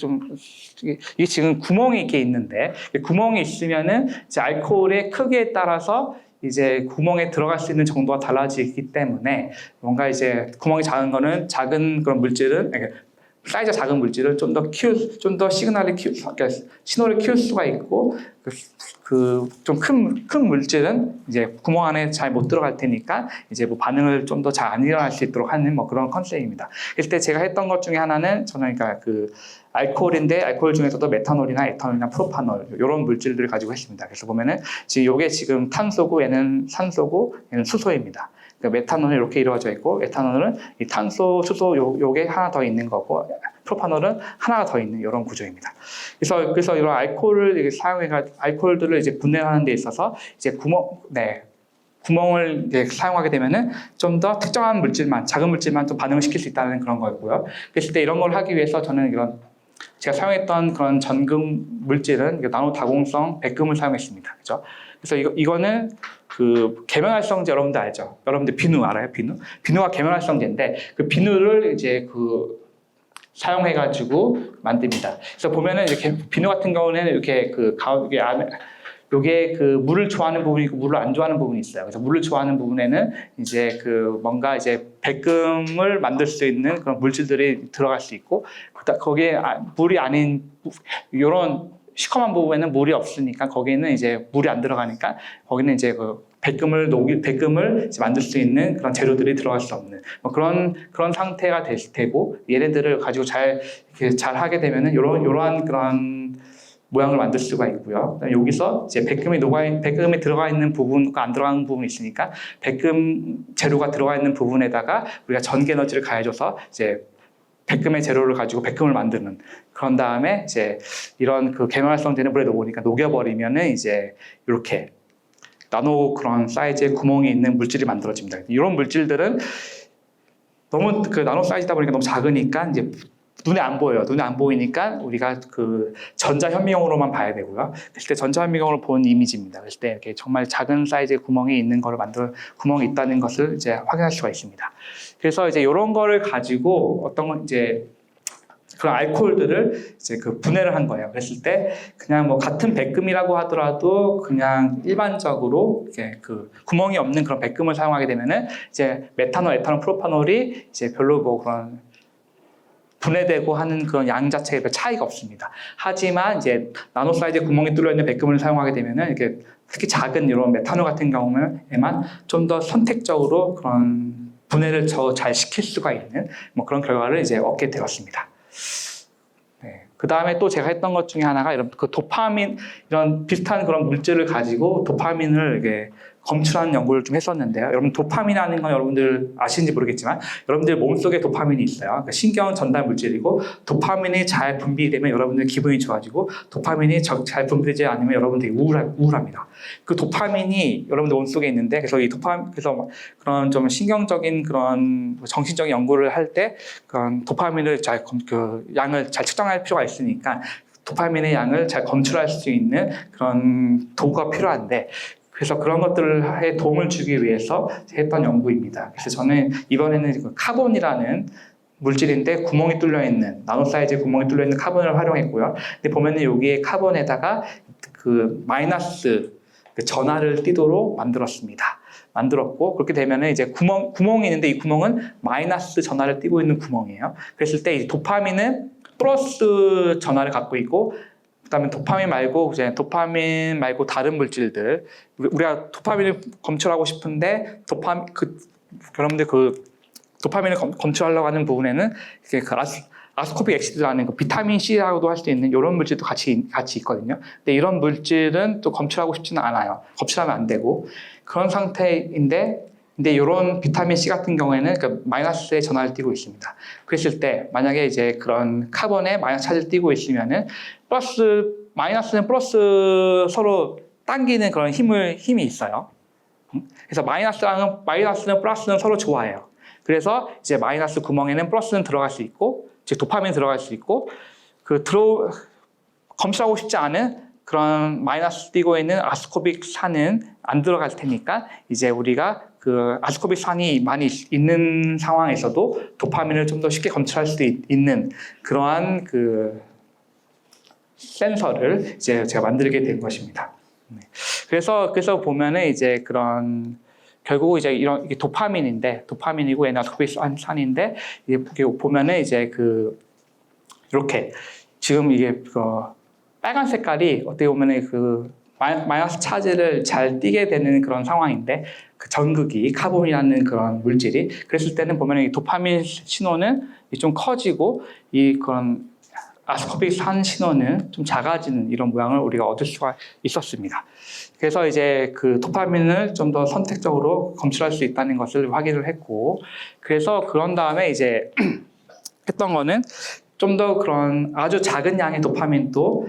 지금 구멍이 이렇게 있는데 구멍이 있으면은 이제 알코올의 크기에 따라서 이제 구멍에 들어갈 수 있는 정도가 달라지기 때문에 뭔가 이제 구멍이 작은 거는 작은 그런 물질은 사이즈가 작은 물질은 좀 더 신호를 키울 수가 있고, 좀 큰 물질은 이제 구멍 안에 잘 못 들어갈 테니까 이제 뭐 반응을 좀 더 잘 안 일어날 수 있도록 하는 뭐 그런 컨셉입니다. 그래서 때 제가 했던 것 중에 하나는 저는 그러니까 알코올인데 알코올 중에서도 메탄올이나 에탄올이나 프로파놀 이런 물질들을 가지고 했습니다. 그래서 보면은 이게 지금 탄소고 얘는 산소고 얘는 수소입니다. 그러니까 메탄올은 이렇게 이루어져 있고, 에탄올은 이 탄소, 수소 요게 하나 더 있는 거고, 프로파놀은 하나가 더 있는 이런 구조입니다. 그래서 이런 알코올들을 이제 분해하는 데 있어서 이제 구멍을 이제 사용하게 되면은 좀 더 특정한 물질만, 작은 물질만 좀 반응을 시킬 수 있다는 그런 거였고요. 그랬을 때 이런 걸 하기 위해서 저는 제가 사용했던 그런 전금 물질은 나노 다공성 백금을 사용했습니다. 그죠? 그래서 이거는 계면활성제 여러분들 알죠? 여러분들 비누 알아요? 비누가 계면활성제인데 그 비누를 이제 사용해가지고 만듭니다. 그래서 보면은 이렇게 비누 같은 경우는 이렇게 요게 물을 좋아하는 부분이 있고 물을 안 좋아하는 부분이 있어요. 그래서 물을 좋아하는 부분에는 이제 뭔가 이제 백금을 만들 수 있는 그런 물질들이 들어갈 수 있고, 거기에 물이 아닌 이런 시커먼 부분에는 물이 없으니까 거기는 이제 물이 안 들어가니까 거기는 이제 백금을 이제 만들 수 있는 그런 재료들이 들어갈 수 없는 뭐 그런 상태가 되고, 얘네들을 가지고 잘 하게 되면은 이러한 그런 모양을 만들 수가 있고요. 여기서 이제 백금이 들어가 있는 부분과 안 들어가는 부분이 있으니까 백금 재료가 들어가 있는 부분에다가 우리가 전기 에너지를 가해줘서 이제 백금의 재료를 가지고 백금을 만드는, 그런 다음에 이제 이런 계면활성제는 물에 녹으니까 녹여버리면은 이제 이렇게 나노 그런 사이즈의 구멍이 있는 물질이 만들어집니다. 이런 물질들은 너무 나노 사이즈다 보니까 너무 작으니까 이제 눈에 안 보여요. 눈에 안 보이니까 우리가 전자현미경으로만 봐야 되고요. 그랬을 때 전자현미경으로 본 이미지입니다. 그랬을 때 이렇게 정말 작은 사이즈의 구멍이 있는 거를 구멍이 있다는 것을 이제 확인할 수가 있습니다. 그래서 이제 이런 거를 가지고 이제 그런 알코올들을 이제 분해를 한 거예요. 그랬을 때 그냥 뭐 같은 백금이라고 하더라도 그냥 일반적으로 이렇게 구멍이 없는 그런 백금을 사용하게 되면은 이제 메탄올, 에탄올, 프로파놀이 이제 별로 뭐 그런 분해되고 하는 그런 양 자체에 차이가 없습니다. 하지만 이제 나노 사이즈 구멍이 뚫려 있는 백금을 사용하게 되면은 이렇게 특히 작은 이런 메탄올 같은 경우에만 좀 더 선택적으로 그런 분해를 잘 시킬 수가 있는 뭐 그런 결과를 이제 얻게 되었습니다. 네. 그 다음에 또 제가 했던 것 중에 하나가 이런 그 도파민 이런 비슷한 그런 물질을 가지고 도파민을 이게 검출하는 연구를 좀 했었는데요. 여러분 도파민이라는 건 여러분들 아시는지 모르겠지만 여러분들 몸속에 도파민이 있어요. 그러니까 신경 전달 물질이고 도파민이 잘 분비되면 여러분들 기분이 좋아지고 도파민이 잘 분비되지 않으면 여러분들이 우울합니다. 그 도파민이 여러분들 몸속에 있는데 그래서 이 그래서 그런 좀 신경적인 그런 정신적인 연구를 할 때 그런 도파민을 그 양을 잘 측정할 필요가 있으니까 도파민의 양을 잘 검출할 수 있는 그런 도구가 필요한데 그래서 그런 것들에 도움을 주기 위해서 했던 연구입니다. 그래서 저는 이번에는 그 카본이라는 물질인데 구멍이 뚫려 있는 나노 사이즈의 구멍이 뚫려 있는 카본을 활용했고요. 근데 보면은 여기에 카본에다가 그 마이너스 그 전하를 띄도록 만들었고 그렇게 되면은 이제 구멍이 있는데 이 구멍은 마이너스 전하를 띄고 있는 구멍이에요. 그랬을 때 이 도파민은 플러스 전하를 갖고 있고 그다음에 도파민 말고 다른 물질들 우리가 도파민을 검출하고 싶은데 여러분들 그 도파민을 검출하려고 하는 부분에는 그 아스코빅 엑시드라는 그 비타민 C라고도 할 수 있는 이런 물질도 같이 있거든요. 근데 이런 물질은 또 검출하고 싶지는 않아요. 검출하면 안 되고 그런 상태인데 근데 이런 비타민 C 같은 경우에는 그 마이너스의 전하를 띠고 있습니다. 그랬을 때 만약에 이제 그런 카본에 마이너스 차지를 띠고 있으면은 마이너스는 플러스 서로 당기는 그런 힘이 있어요. 그래서 마이너스는 플러스는 서로 좋아해요. 그래서 이제 마이너스 구멍에는 플러스는 들어갈 수 있고, 즉 도파민이 들어갈 수 있고, 검출하고 싶지 않은 그런 마이너스 띄고 있는 아스코빅 산은 안 들어갈 테니까 이제 우리가 그 아스코빅 산이 많이 있는 상황에서도 도파민을 좀 더 쉽게 검출할 수 있는 그러한 그 센서를 이제 제가 만들게 된 것입니다. 그래서 보면은 이제 그런 결국 이제 이게 도파민이고 얘는 아스코빅 산인데 이게 보면은 이제 이렇게 지금 이게 빨간 색깔이 어떻게 보면은 그 마이너스 차지를 잘 띄게 되는 그런 상황인데 그 전극이 카본이라는 그런 물질이 그랬을 때는 보면은 이 도파민 신호는 좀 커지고 그런 아스코빅 산 신호는 좀 작아지는 이런 모양을 우리가 얻을 수가 있었습니다. 그래서 이제 그 도파민을 좀 더 선택적으로 검출할 수 있다는 것을 확인을 했고, 그래서 그런 다음에 이제 했던 거는 좀 더 그런 아주 작은 양의 도파민도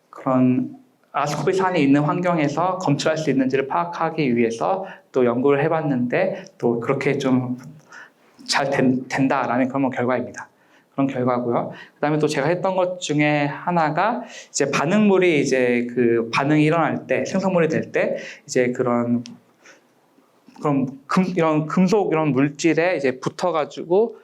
그런 아스코빅 산이 있는 환경에서 검출할 수 있는지를 파악하기 위해서 또 연구를 해봤는데 또 그렇게 좀 잘 된다라는 그런 결과입니다. 그런 결과고요. 그다음에 또 제가 했던 것 중에 하나가 이제 반응물이 이제 그 반응이 일어날 때 생성물이 될 때 이제 그런 이런 금속 이런 물질에 이제 붙어가지고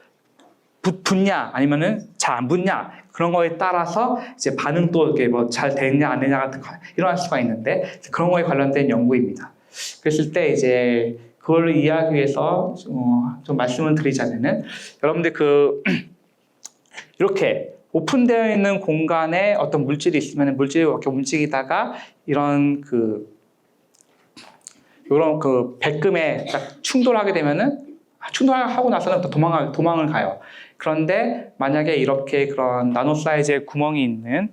붙냐 아니면은 잘 안 붙냐 그런 거에 따라서 이제 반응도 이렇게 뭐 잘 되느냐 안 되느냐 같은 거 일어날 수가 있는데 그런 거에 관련된 연구입니다. 그랬을 때 이제 그걸 이해하기 위해서 좀 말씀을 드리자면은 여러분들 이렇게 오픈되어 있는 공간에 어떤 물질이 있으면 물질이 이렇게 움직이다가 이런 백금에 딱 충돌하게 되면은 충돌하고 나서는 또 도망을 가요. 그런데 만약에 이렇게 그런 나노 사이즈의 구멍이 있는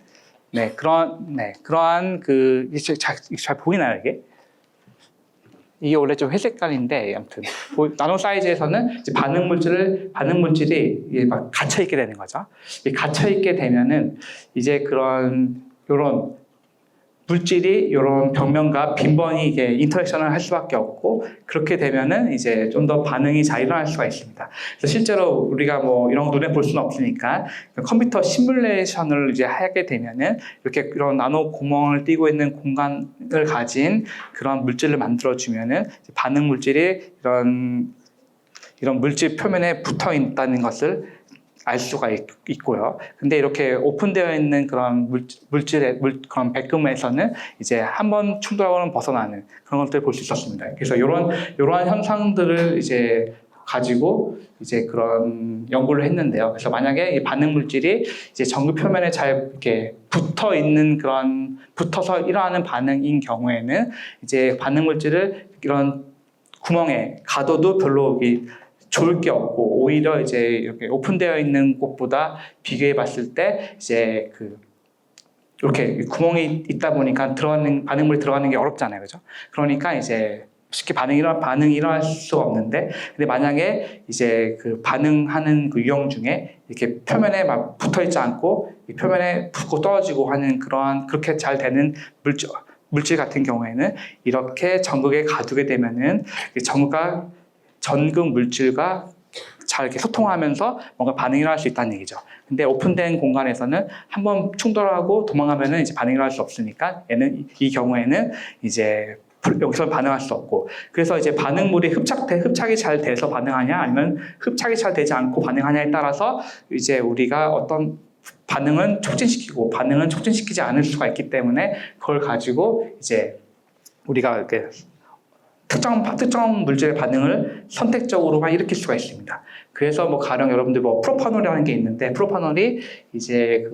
그러한 잘 보이나요 이게? 이게 원래 좀 회색깔인데 아무튼 나노 사이즈에서는 이제 반응 물질이 이게 막 갇혀 있게 되는 거죠. 갇혀 있게 되면은 이제 이런 물질이 이런 벽면과 빈번히 이게 인터랙션을 할 수밖에 없고 그렇게 되면은 이제 좀 더 반응이 잘 일어날 수가 있습니다. 그래서 실제로 우리가 뭐 이런 거 눈에 볼 수는 없으니까 컴퓨터 시뮬레이션을 이제 하게 되면은 이렇게 이런 나노 구멍을 띄고 있는 공간을 가진 그런 물질을 만들어 주면은 반응 물질이 이런 물질 표면에 붙어 있다는 것을 알 수가 있고요. 근데 이렇게 오픈되어 있는 그런 그런 백금에서는 이제 한번 충돌하고는 벗어나는 그런 것들을 볼 수 있었습니다. 그래서 이러한 현상들을 이제 가지고 이제 그런 연구를 했는데요. 그래서 만약에 이 반응 물질이 이제 전구 표면에 잘 이렇게 붙어서 일어나는 반응인 경우에는 이제 반응 물질을 이런 구멍에 가둬도 별로 좋을 게 없고 오히려 이제 이렇게 오픈되어 있는 곳보다 비교해 봤을 때 이제 이렇게 구멍이 있다 보니까 반응물이 들어가는 게 어렵잖아요, 그죠? 그러니까 이제 쉽게 반응이 일어날 수가 없는데, 근데 만약에 이제 그 반응하는 그 유형 중에 이렇게 표면에 막 붙어 있지 않고 이 표면에 붙고 떨어지고 하는 그렇게 잘 되는 물질 같은 경우에는 이렇게 전극에 가두게 되면은 전극 물질과 잘 이렇게 소통하면서 뭔가 반응이 일어날 수 있다는 얘기죠. 근데 오픈된 공간에서는 한번 충돌하고 도망가면은 이제 반응이 일어날 수 없으니까 이 경우에는 이제 여기서 반응할 수 없고, 그래서 이제 반응물이 흡착이 잘 돼서 반응하냐 아니면 흡착이 잘 되지 않고 반응하냐에 따라서 이제 우리가 어떤 반응은 촉진시키고 반응은 촉진시키지 않을 수가 있기 때문에 그걸 가지고 이제 우리가 이렇게 특정 물질의 반응을 선택적으로만 일으킬 수가 있습니다. 그래서 뭐 가령 여러분들 뭐 프로파놀이라는 게 있는데, 프로파놀이 이제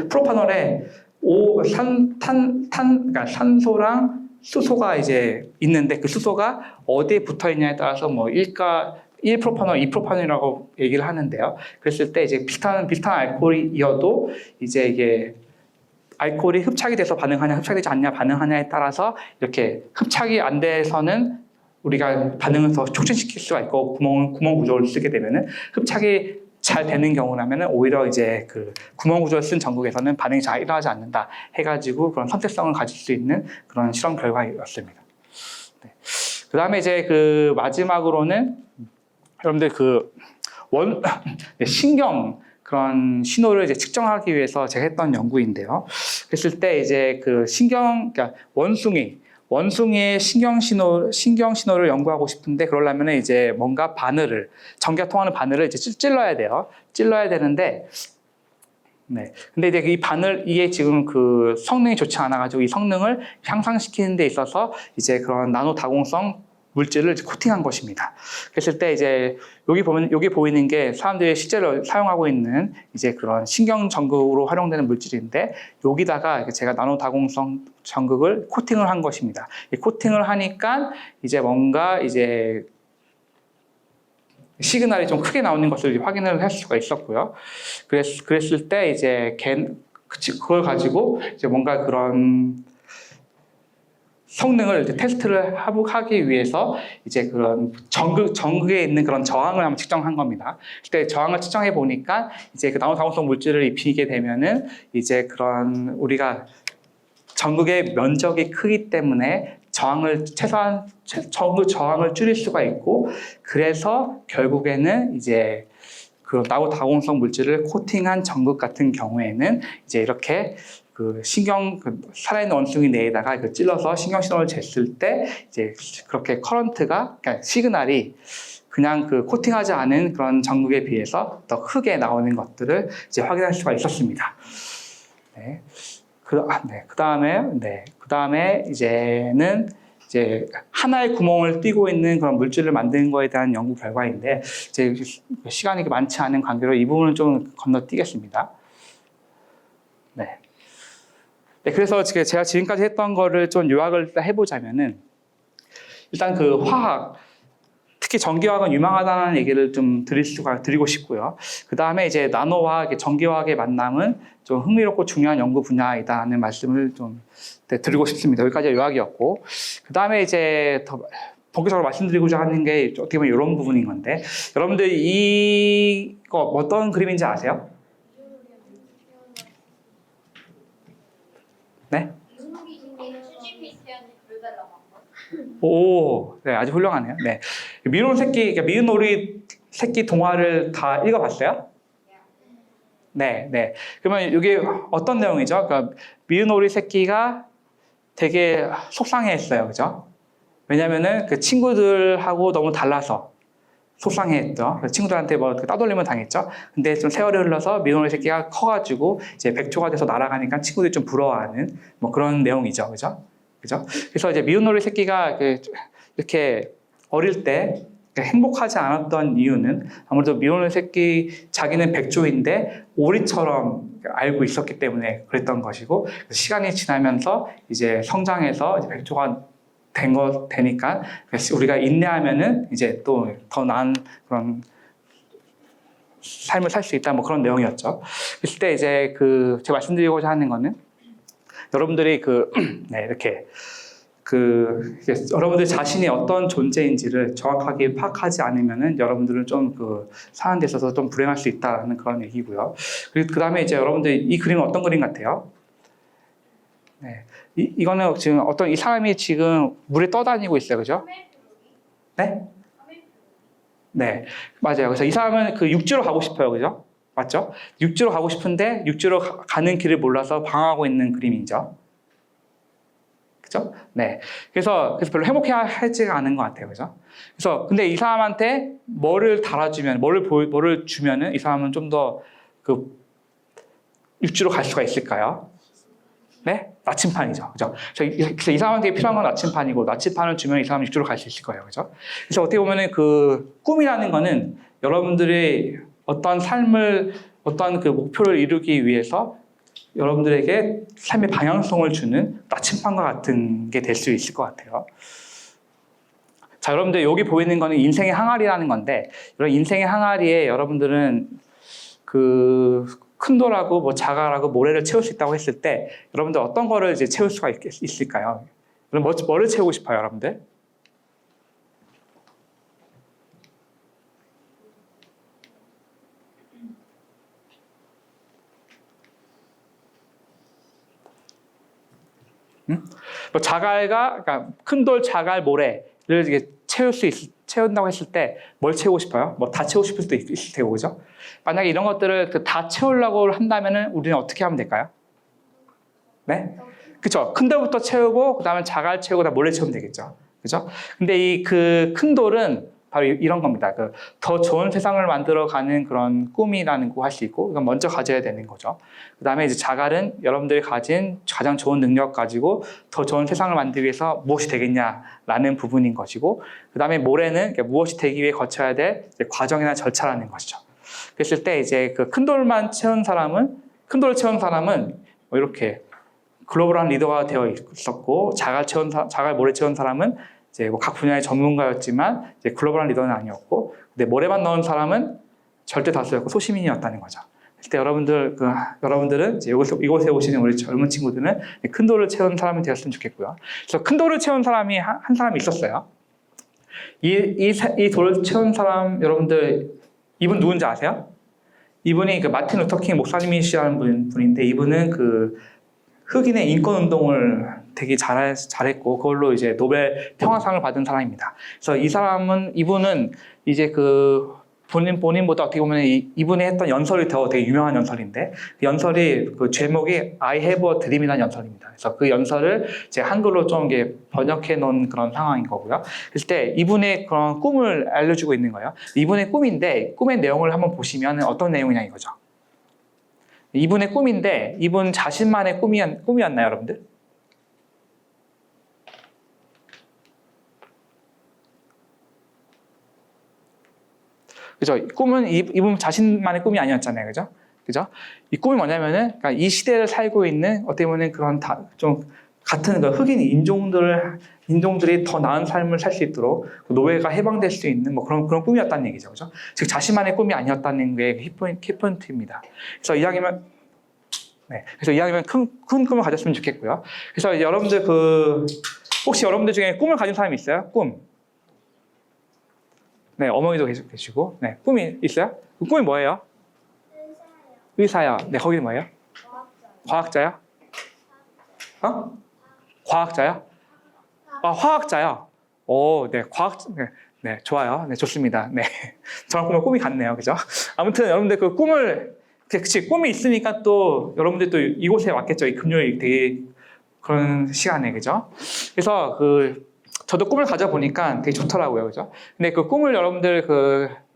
프로파놀에 그러니까 산소랑 수소가 이제 있는데 그 수소가 어디에 붙어 있냐에 따라서 뭐 1프로파놀, 2프로파놀이라고 얘기를 하는데요. 그랬을 때 이제 비슷한 알코올이어도 이제 이게 알코올이 흡착이 돼서 반응하냐, 흡착되지 않냐 반응하냐에 따라서 이렇게 흡착이 안 돼서는 우리가 반응을 더 촉진시킬 수가 있고, 구멍 구조를 쓰게 되면은 흡착이 잘 되는 경우라면은 오히려 이제 그 구멍 구조를 쓴 전극에서는 반응이 잘 일어나지 않는다 해가지고 그런 선택성을 가질 수 있는 그런 실험 결과였습니다. 네. 그 다음에 이제 그 마지막으로는 여러분들 신경 그런 신호를 이제 측정하기 위해서 제가 했던 연구인데요. 그랬을 때 이제 그러니까 원숭이의 신경 신호를 연구하고 싶은데, 그러려면 이제 뭔가 전기가 통하는 바늘을 이제 찔러야 돼요. 찔러야 되는데, 네. 근데 이제 이게 지금 그 성능이 좋지 않아가지고 이 성능을 향상시키는 데 있어서 이제 그런 나노 다공성 물질을 코팅한 것입니다. 그랬을 때 이제 여기 보이는 게 사람들이 실제로 사용하고 있는 이제 그런 신경 전극으로 활용되는 물질인데, 여기다가 제가 나노 다공성 전극을 코팅을 한 것입니다. 이 코팅을 하니까 이제 뭔가 이제 시그널이 좀 크게 나오는 것을 확인을 할 수가 있었고요. 그랬을 때 이제 그걸 가지고 이제 뭔가 그런 성능을 이제 테스트를 하기 위해서 이제 그런 전극에 있는 그런 저항을 한번 측정한 겁니다. 그때 저항을 측정해 보니까 이제 그 나노 다공성 물질을 입히게 되면은 이제 그런 우리가 전극의 면적이 크기 때문에 전극 저항을 줄일 수가 있고, 그래서 결국에는 이제 그 나노 다공성 물질을 코팅한 전극 같은 경우에는 이제 이렇게 살아있는 원숭이 뇌에다가 찔러서 신경 신호를 쟀을 때 이제 그렇게 그러니까 시그널이 그냥 코팅하지 않은 그런 전극에 비해서 더 크게 나오는 것들을 이제 확인할 수가 있었습니다. 네. 그 다음에 이제는 하나의 구멍을 띄고 있는 그런 물질을 만드는 거에 대한 연구 결과인데, 이제 시간이 많지 않은 관계로 이 부분을 좀 건너뛰겠습니다. 네. 네, 그래서 제가 지금까지 했던 거를 좀 요약을 해보자면은, 일단 화학, 특히 전기화학은 유망하다는 얘기를 좀 드리고 싶고요. 그 다음에 이제 나노화학, 전기화학의 만남은 좀 흥미롭고 중요한 연구 분야이다는 말씀을 좀 드리고 싶습니다. 여기까지가 요약이었고, 그 다음에 이제 더 본격적으로 말씀드리고자 하는 게 어떻게 보면 이런 부분인 건데, 여러분들 이거 어떤 그림인지 아세요? 네? 오, 네, 아주 훌륭하네요. 네, 미운오리 새끼 동화를 다 읽어봤어요? 네, 네. 그러면 이게 어떤 내용이죠? 그러니까 미운오리 새끼가 되게 속상해했어요, 그죠? 왜냐면은 그 친구들하고 너무 달라서 속상해했죠. 친구들한테 뭐 따돌림을 당했죠. 근데 좀 세월이 흘러서 미운오리 새끼가 커가지고 이제 백조가 돼서 날아가니까 친구들이 좀 부러워하는 뭐 그런 내용이죠, 그죠? 그죠? 그래서 이제 미운오리 새끼가 이렇게 어릴 때 행복하지 않았던 이유는 아무래도 미운오리 새끼 자기는 백조인데 오리처럼 알고 있었기 때문에 그랬던 것이고, 시간이 지나면서 이제 성장해서 이제 백조가 되니까 우리가 인내하면은 이제 또 더 나은 그런 삶을 살 수 있다 뭐 그런 내용이었죠. 그랬을 때 이제 제가 말씀드리고자 하는 거는 여러분들이 네, 이렇게 여러분들 자신이 어떤 존재인지를 정확하게 파악하지 않으면은 여러분들은 좀 사는 데 있어서 좀 불행할 수 있다는 그런 얘기고요. 그리고 그 다음에 이제 여러분들 이 그림은 어떤 그림 같아요? 네, 이거는 지금 이 사람이 지금 물에 떠다니고 있어요, 그죠? 네? 네, 맞아요. 그래서 이 사람은 육지로 가고 싶어요, 그죠? 맞죠? 육지로 가고 싶은데 육지로 가는 길을 몰라서 방황하고 있는 그림이죠. 그죠? 네. 그래서 별로 행복해하지가 않은 것 같아요, 그죠? 그래서 근데 이 사람한테 뭐를 달아주면, 뭐를 주면은 이 사람은 좀 더 육지로 갈 수가 있을까요? 네? 나침판이죠. 그죠? 그래서 이 사람한테 필요한 건 나침판이고, 나침판을 주면 이 사람은 육지로 갈 수 있을 거예요. 그죠? 그래서 어떻게 보면은 꿈이라는 거는 여러분들의 어떤 삶을, 어떤 목표를 이루기 위해서 여러분들에게 삶의 방향성을 주는 나침판과 같은 게 될 수 있을 것 같아요. 자, 여러분들 여기 보이는 거는 인생의 항아리라는 건데, 이런 인생의 항아리에 여러분들은 큰 돌하고 뭐 자갈하고 모래를 채울 수 있다고 했을 때 여러분들 어떤 거를 이제 채울 수가 있을까요? 그럼 뭐를 채우고 싶어요, 여러분들? 뭐 그러니까 큰 돌, 자갈, 모래를 이게 채운다고 했을 때 뭘 채우고 싶어요? 뭐 다 채우고 싶을 수도 있을 테고, 그죠? 만약에 이런 것들을 다 채우려고 한다면은 우리는 어떻게 하면 될까요? 네? 그쵸? 큰 돌부터 채우고, 그 다음에 자갈 채우고, 다 모래 채우면 되겠죠? 그죠? 근데 이 큰 돌은 바로 이런 겁니다. 더 좋은 세상을 만들어가는 그런 꿈이라는 거 할 수 있고, 이건 먼저 가져야 되는 거죠. 그 다음에 이제 자갈은 여러분들이 가진 가장 좋은 능력 가지고 더 좋은 세상을 만들기 위해서 무엇이 되겠냐라는 부분인 것이고, 그 다음에 모래는 무엇이 되기 위해 거쳐야 될 과정이나 절차라는 것이죠. 그랬을 때 이제 큰 돌을 채운 사람은 뭐 이렇게 글로벌한 리더가 되어 있었고, 자갈 모래 채운 사람은 이제 뭐 각 분야의 전문가였지만 이제 글로벌한 리더는 아니었고, 근데 모래만 넣은 사람은 절대 다수였고 소시민이었다는 거죠. 그때 여러분들은 이제 이곳에 오시는 우리 젊은 친구들은 큰 돌을 채운 사람이 되었으면 좋겠고요. 그래서 큰 돌을 채운 사람이 한 사람이 있었어요. 이 돌을 채운 사람, 여러분들 이분 누군지 아세요? 이분이 마틴 루터 킹 목사님이시라는 분인데, 이분은 흑인의 인권 운동을 되게 잘했고 그걸로 이제 노벨 평화상을 받은 사람입니다. 그래서 이분은 이제 본인보다 어떻게 보면 이분이 했던 연설이 되게 유명한 연설인데, 그 연설이 제목이 I have a dream이라는 연설입니다. 그래서 그 연설을 제 한글로 좀 번역해 놓은 그런 상황인 거고요. 그랬을 때 이분의 그런 꿈을 알려주고 있는 거예요. 이분의 꿈인데, 꿈의 내용을 한번 보시면 어떤 내용이냐 이거죠. 이분의 꿈인데, 이분 자신만의 꿈이었나요, 여러분들? 그죠? 꿈은 이분 자신만의 꿈이 아니었잖아요, 그죠? 그죠? 이 꿈이 뭐냐면은, 그러니까 이 시대를 살고 있는 어떻게 보면 그런 좀 같은 흑인 인종들이 더 나은 삶을 살 수 있도록 노예가 해방될 수 있는 뭐 그런 꿈이었다는 얘기죠, 그죠? 즉 자신만의 꿈이 아니었다는 게 키포인트입니다. 그래서 이왕이면 큰 꿈을 가졌으면 좋겠고요. 그래서 여러분들 혹시 여러분들 중에 꿈을 가진 사람이 있어요? 꿈. 네, 어머니도 계시고, 네, 꿈이 있어요? 그 꿈이 뭐예요? 의사요. 네, 거기는 뭐예요? 과학자요? 과학자요? 화학자요. 오, 네, 네, 좋아요. 네, 좋습니다. 네, 저랑 꿈이 같네요, 그죠? 아무튼 여러분들 꿈이 있으니까 또 여러분들 또 이곳에 왔겠죠. 이 금요일 되게 그런 시간에, 그죠? 그래서 저도 꿈을 가져보니까 되게 좋더라고요, 그죠? 근데 꿈을 여러분들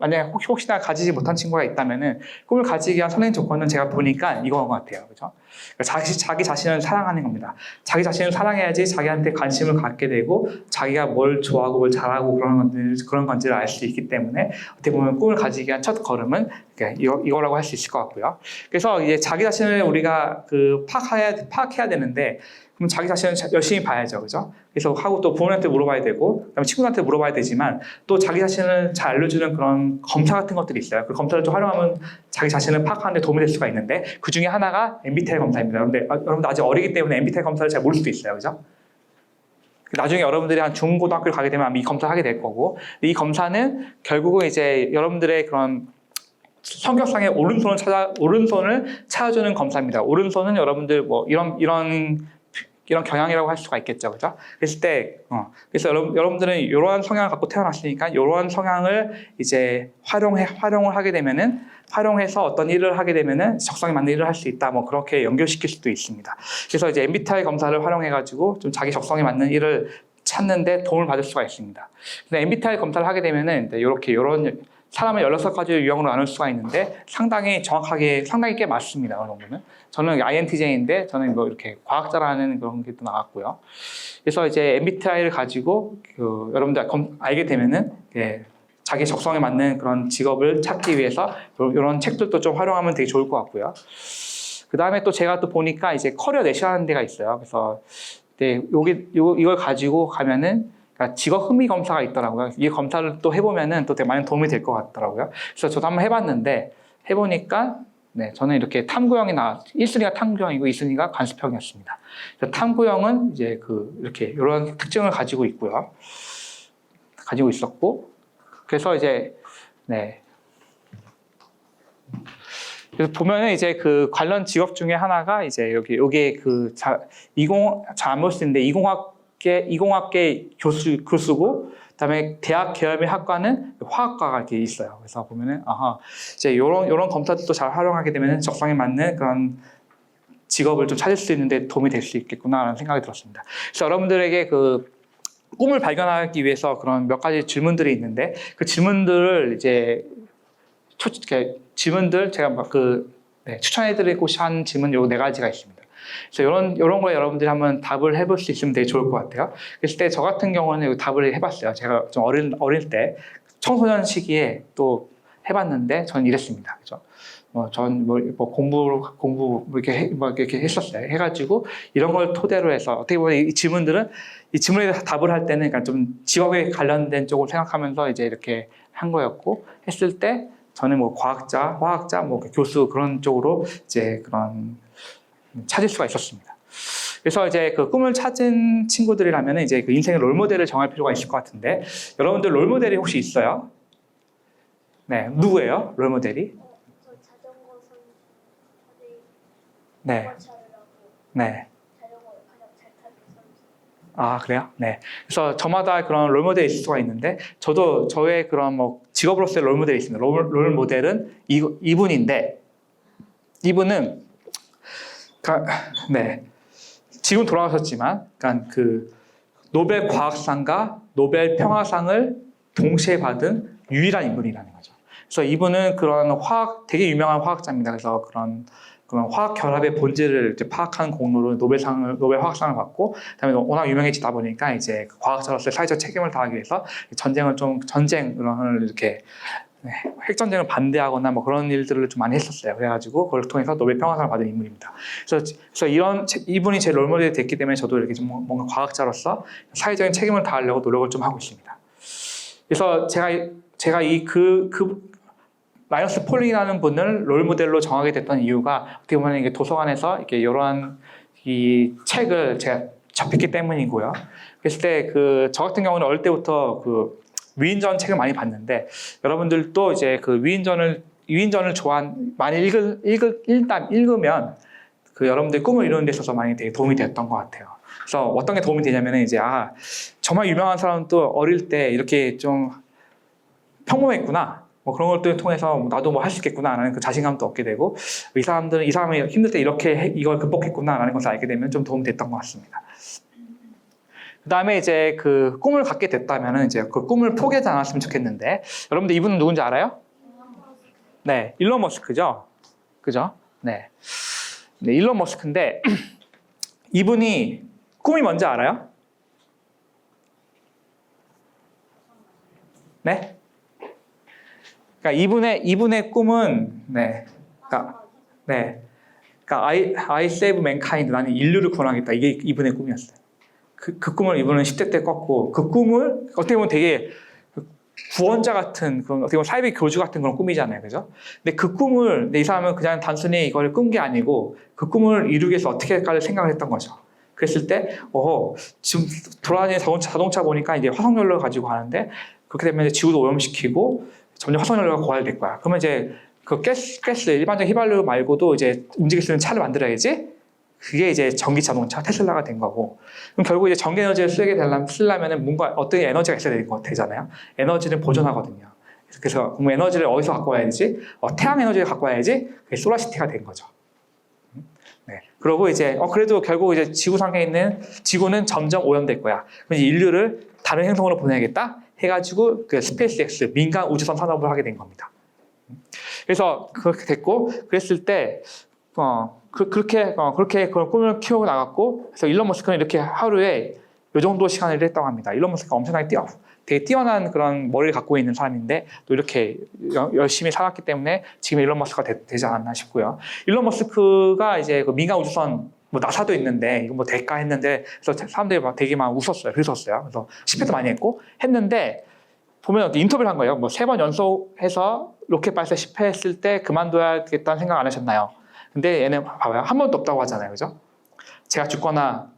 만약에 혹시나 가지지 못한 친구가 있다면은 꿈을 가지기 위한 선행 조건은 제가 보니까 이거인 것 같아요. 그죠? 그러니까 자기 자신을 사랑하는 겁니다. 자기 자신을 사랑해야지 자기한테 관심을 갖게 되고 자기가 뭘 좋아하고 뭘 잘하고 그런 건지를 알 수 있기 때문에 어떻게 보면 꿈을 가지기 위한 첫 걸음은 이거라고 할 수 있을 것 같고요. 그래서 이제 자기 자신을 우리가 파악해야 되는데 그럼 자기 자신을 열심히 봐야죠. 그죠? 그래서 하고 또 부모님한테 물어봐야 되고 그다음에 친구한테 물어봐야 되지만 또 자기 자신을 잘 알려주는 그런 검사 같은 것들이 있어요. 그 검사를 좀 활용하면 자기 자신을 파악하는 데 도움이 될 수가 있는데 그 중에 하나가 MBTI 검사입니다. 여러분들 아직 어리기 때문에 MBTI 검사를 잘 모를 수도 있어요. 그죠? 나중에 여러분들이 한 중고등학교를 가게 되면 아마 이 검사를 하게 될 거고 이 검사는 결국은 이제 여러분들의 그런 성격상의 오른손을 찾아주는 검사입니다. 오른손은 여러분들 뭐 이런 경향이라고 할 수가 있겠죠, 그죠? 그래서 여러분들은 이러한 성향을 갖고 태어났으니까 이러한 성향을 이제 활용을 하게 되면은 활용해서 어떤 일을 하게 되면은 적성에 맞는 일을 할 수 있다, 뭐 그렇게 연결시킬 수도 있습니다. 그래서 이제 MBTI 검사를 활용해가지고 좀 자기 적성에 맞는 일을 찾는데 도움을 받을 수가 있습니다. 근데 MBTI 검사를 하게 되면은 이런 사람을 16가지 유형으로 나눌 수가 있는데 상당히 꽤 맞습니다. 어느 정도는. 저는 INTJ인데 저는 뭐 이렇게 과학자라는 그런 게 또 나왔고요. 그래서 이제 MBTI를 가지고 여러분들 알게 되면은 자기 적성에 맞는 그런 직업을 찾기 위해서 이런 책들도 좀 활용하면 되게 좋을 것 같고요. 그 다음에 또 제가 또 보니까 이제 커리어 내셔라는 데가 있어요. 그래서 이걸 가지고 가면은 그러니까 직업 흥미 검사가 있더라고요. 이 검사를 또 해보면은 또 되게 많은 도움이 될 것 같더라고요. 그래서 저도 한번 해봤는데 해보니까 저는 이렇게 탐구형이 1순위가 탐구형이고 2순위가 관습형이었습니다. 그래서 탐구형은 이제 이렇게 이런 특징을 가지고 있고요. 가지고 있었고 그래서 이제 그래서 보면은 이제 그 관련 직업 중에 하나가 이제 여기에 잘안 볼 수 있는데 이공학계 교수고 그다음에 대학 계열 및 학과는 화학과가 이렇게 있어요. 그래서 보면은 이제 이런 검사들도 잘 활용하게 되면은 적성에 맞는 그런 직업을 좀 찾을 수 있는데 도움이 될 수 있겠구나라는 생각이 들었습니다. 그래서 여러분들에게 꿈을 발견하기 위해서 그런 몇 가지 질문들이 있는데 그 질문들을 이제 제가 추천해드리고 싶은 질문 요 4가지가 있습니다. 그래서 이런 거에 여러분들이 한번 답을 해볼 수 있으면 되게 좋을 것 같아요. 그랬을 때 저 같은 경우는 답을 해봤어요. 제가 좀 어릴 때 청소년 시기에 또 해봤는데 저는 이랬습니다. 그죠? 전 공부 이렇게 했었어요. 해가지고 이런 걸 토대로 해서 어떻게 보면 이 질문에 대해서 답을 할 때는 그러니까 좀 직업에 관련된 쪽을 생각하면서 이제 이렇게 한 거였고 했을 때 저는 뭐 과학자, 화학자, 뭐 교수 그런 쪽으로 이제 그런 찾을 수가 있었습니다. 그래서 이제 그 꿈을 찾은 친구들이라면 이제 그 인생의 롤모델을 정할 필요가 있을 것 같은데 여러분들 롤모델이 혹시 있어요? 네, 누구예요? 롤모델이? 저 자전거 선수 네. 네. 자전거 가장 잘 타는 선수. 아, 그래요? 네. 그래서 저마다 그런 롤모델이 있을 수가 있는데 저도 저의 그런 뭐 직업으로서의 롤모델이 있습니다. 롤모델은 이분인데 이분은 지금 돌아가셨지만 그러니까 그 노벨 과학상과 노벨 평화상을 동시에 받은 유일한 인물이라는 거죠. 그래서 이분은 그런 되게 유명한 화학자입니다. 그래서 그런 화학 결합의 본질을 이제 파악한 공로로 노벨 화학상을 받고, 그다음에 워낙 유명해지다 보니까 이제 과학자로서의 사회적 책임을 다하기 위해서 전쟁을 이렇게 핵전쟁을 반대하거나 뭐 그런 일들을 좀 많이 했었어요. 그래가지고 그걸 통해서 노벨 평화상을 받은 인물입니다. 그래서 이분이 제 롤모델이 됐기 때문에 저도 이렇게 좀 뭔가 과학자로서 사회적인 책임을 다하려고 노력을 좀 하고 있습니다. 그래서 제가 라이너스 폴링이라는 분을 롤모델로 정하게 됐던 이유가 어떻게 보면 이게 도서관에서 이렇게 이러한 이 책을 제가 접했기 때문이고요. 그랬을 때 저 같은 경우는 어릴 때부터 위인전 책을 많이 봤는데 여러분들도 이제 위인전을 많이 읽으면 여러분들 꿈을 이루는 데 있어서 많이 되게 도움이 됐던 것 같아요. 그래서 어떤 게 도움이 되냐면 이제 정말 유명한 사람도 어릴 때 이렇게 좀 평범했구나. 뭐 그런 것들을 통해서 나도 뭐 할 수 있겠구나라는 그 자신감도 얻게 되고 이 사람이 힘들 때 이렇게 이걸 극복했구나라는 것을 알게 되면 좀 도움이 됐던 것 같습니다. 그다음에 이제 그 꿈을 갖게 됐다면은 이제 그 꿈을 포기하지 않았으면 좋겠는데 여러분들 이분은 누군지 알아요? 네, 일론 머스크죠. 그죠? 네, 네 일론 머스크인데 이분이 꿈이 뭔지 알아요? 네? 그러니까 이분의 꿈은 그러니까 I save mankind, 나는 인류를 구원하겠다. 이게 이분의 꿈이었어요. 그 꿈을 이분은 10대 때 꿨고 그 꿈을 어떻게 보면 되게 구원자 같은 그런 어떻게 보면 사회의 교주 같은 그런 꿈이잖아요, 그죠? 근데 그 꿈을 이 사람은 그냥 단순히 이걸 꾼 게 아니고 그 꿈을 이루기 위해서 어떻게 할까를 생각을 했던 거죠. 그랬을 때, 지금 돌아다니는 자동차 보니까 이제 화석연료를 가지고 가는데 그렇게 되면 이제 지구도 오염시키고 점점 화석연료가 고갈될 거야. 그러면 이제 그 가스 일반적인 휘발유 말고도 이제 움직일 수 있는 차를 만들어야지. 그게 이제 전기 자동차 테슬라가 된 거고. 그럼 결국 이제 전기 에너지를 쓰려면은 뭔가 어떤 에너지가 있어야 되잖아요. 에너지를 보존하거든요. 그래서 그럼 에너지를 어디서 갖고 와야지? 태양 에너지를 갖고 와야지. 그게 솔라시티가 된 거죠. 네. 그리고 이제 그래도 결국 이제 지구상에 있는 지구는 점점 오염될 거야. 그럼 이제 인류를 다른 행성으로 보내야겠다 해가지고 그 스페이스X 민간 우주선 산업을 하게 된 겁니다. 그래서 그렇게 됐고 그랬을 때 그렇게 그런 꿈을 키우고 나갔고 그래서 일론 머스크는 이렇게 하루에 이 정도 시간을 했다고 합니다. 일론 머스크가 엄청나게 되게 뛰어난 그런 머리를 갖고 있는 사람인데 또 이렇게 열심히 살았기 때문에 지금 일론 머스크가 되지 않았나 싶고요. 일론 머스크가 이제 그 민간 우주선 뭐 나사도 있는데 이거 뭐 될까 했는데 그래서 사람들이 막 되게 막 웃었어요. 그래서 실패도 많이 했는데 보면 인터뷰를 한 거예요. 뭐 3번 연속해서 로켓 발사 실패했을 때 그만둬야겠다는 생각 안 하셨나요? 근데 얘는 봐봐요. 한 번도 없다고 하잖아요. 그죠? 제가 죽거나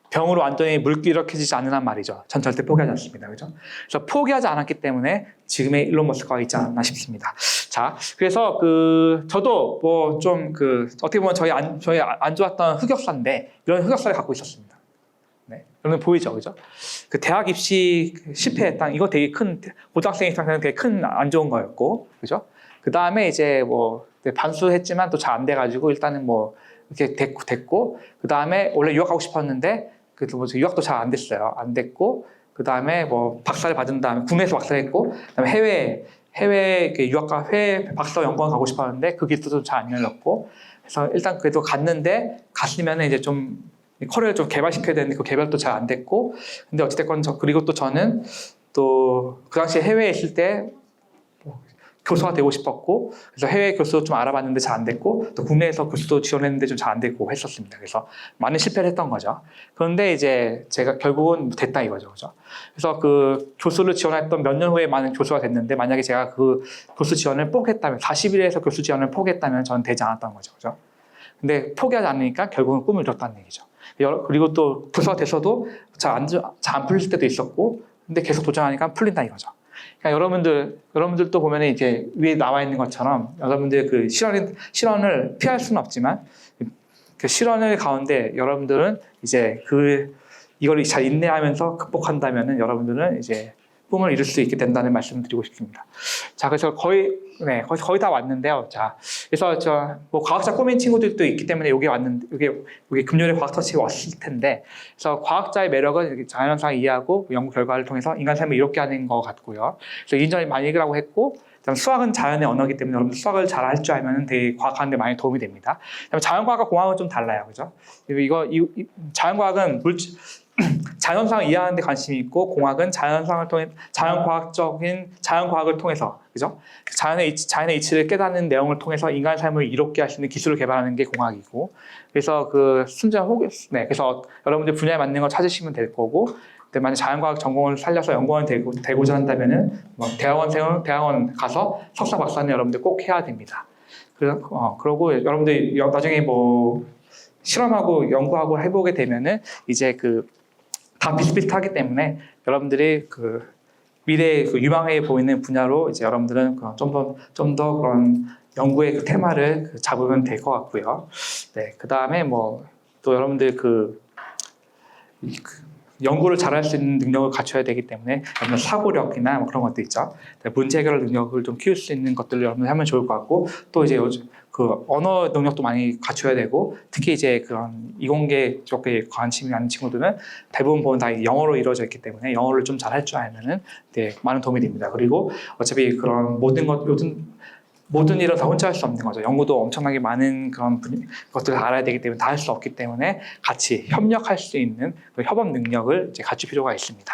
병으로 완전히 물기력해지지 않는 한 말이죠. 전 절대 포기하지 않습니다. 그죠? 그래서 포기하지 않았기 때문에 지금의 일론 머스크가 있지 않나 싶습니다. 자, 그래서 저도 뭐 좀 어떻게 보면 저희 안 좋았던 흑역사인데 이런 흑역사를 갖고 있었습니다. 네. 여러분 보이죠? 그죠? 그 대학 입시 실패했다. 이거 되게 고등학생 입장에서는 되게 큰 안 좋은 거였고. 그죠? 그 다음에 이제 뭐 반수했지만 또 잘 안 돼가지고 일단은 뭐 이렇게 됐고 그 다음에 원래 유학하고 싶었는데 그래도 뭐 유학도 잘 안 됐어요. 안 됐고 그 다음에 뭐 박사를 받은 다음에 국내에서 박사했고 그다음에 해외 유학과 박사 연구원 가고 싶었는데 그 길도 좀 잘 안 열렸고 그래서 일단 그래도 갔으면 이제 좀 커리어를 좀 개발시켜야 되는데 그 개발도 잘 안 됐고 근데 어찌됐건 그리고 또 저는 또 그 당시에 해외에 있을 때 교수가 되고 싶었고 그래서 해외 교수 좀 알아봤는데 잘 안 됐고 또 국내에서 교수도 지원했는데 좀 잘 안 되고 했었습니다. 그래서 많은 실패를 했던 거죠. 그런데 이제 제가 결국은 됐다 이거죠. 그죠? 그래서 그 교수를 지원했던 몇 년 후에 많은 교수가 됐는데 만약에 제가 그 교수 지원을 포기했다면 40일에서 교수 지원을 포기했다면 저는 되지 않았던 거죠. 그죠? 근데 포기하지 않으니까 결국은 꿈을 이뤘다는 얘기죠. 그리고 또 교수가 돼서도 잘 안 풀릴 때도 있었고 근데 계속 도전하니까 풀린다 이거죠. 그러니까 여러분들도 보면 이제 위에 나와 있는 것처럼 여러분들 그 실언을 피할 수는 없지만 그 실언을 가운데 여러분들은 이제 이걸 잘 인내하면서 극복한다면은 여러분들은 이제 꿈을 이룰 수 있게 된다는 말씀을 드리고 싶습니다. 자, 그래서 거의 다 왔는데요. 자, 그래서 뭐 과학자 꿈인 친구들도 있기 때문에 여기 금요일에 과학 터치가 왔을 텐데, 그래서 과학자의 매력은 자연현상을 이해하고 연구 결과를 통해서 인간 삶을 이롭게 하는 것 같고요. 그래서 이전에 많이 얘기라고 했고, 수학은 자연의 언어이기 때문에 여러분들 수학을 잘 할 줄 알면 되게 과학하는 데 많이 도움이 됩니다. 자연과학과 공학은 좀 달라요, 그죠? 자연과학은 자연상을 이해하는 데 관심이 있고 공학은 자연상을 통해 자연과학을 통해서 그죠? 자연의 이치를 깨닫는 내용을 통해서 인간의 삶을 이롭게 할 수 있는 기술을 개발하는 게 공학이고 그래서 그래서 여러분들 분야에 맞는 걸 찾으시면 될 거고 만약 자연과학 전공을 살려서 연구원이 되고자 한다면은 대학원 가서 석사 박사는 여러분들 꼭 해야 됩니다. 그러고 여러분들 나중에 뭐 실험하고 연구하고 해보게 되면은 이제 다 비슷비슷하기 때문에 여러분들이 미래에 유망해 보이는 분야로 이제 여러분들은 좀 더 그런 연구의 테마를 잡으면 될 것 같고요. 네, 그 다음에 뭐 또 여러분들 연구를 잘할 수 있는 능력을 갖춰야 되기 때문에 여러분 사고력이나 뭐 그런 것도 있죠. 문제 해결 능력을 좀 키울 수 있는 것들을 여러분 하면 좋을 것 같고 또 이제 요즘 그 언어 능력도 많이 갖춰야 되고 특히 이제 그런 이공계 쪽에 관심이 많은 친구들은 대부분 보면 다 영어로 이루어져 있기 때문에 영어를 좀 잘할 줄 알면은 많은 도움이 됩니다. 그리고 어차피 그런 모든 일은 다 혼자 할 수 없는 거죠. 연구도 엄청나게 많은 그런 것들을 알아야 되기 때문에 다 할 수 없기 때문에 같이 협력할 수 있는 그 협업 능력을 이제 갖출 필요가 있습니다.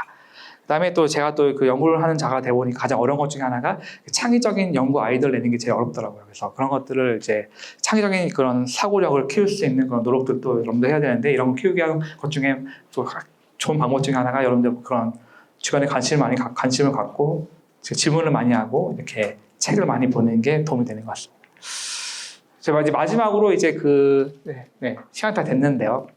그다음에 또 제가 또 그 연구를 하는 자가 되다 보니까 가장 어려운 것 중에 하나가 창의적인 연구 아이디어를 내는 게 제일 어렵더라고요. 그래서 그런 것들을 이제 창의적인 그런 사고력을 키울 수 있는 그런 노력들도 여러분들 해야 되는데 이런 거 키우기 하는 것 중에 또 좋은 방법 중에 하나가 여러분들 그런 주변에 관심을 갖고 질문을 많이 하고 이렇게 책을 많이 보는 게 도움이 되는 것 같습니다. 제가 이제 마지막으로 이제 시간 다 됐는데요.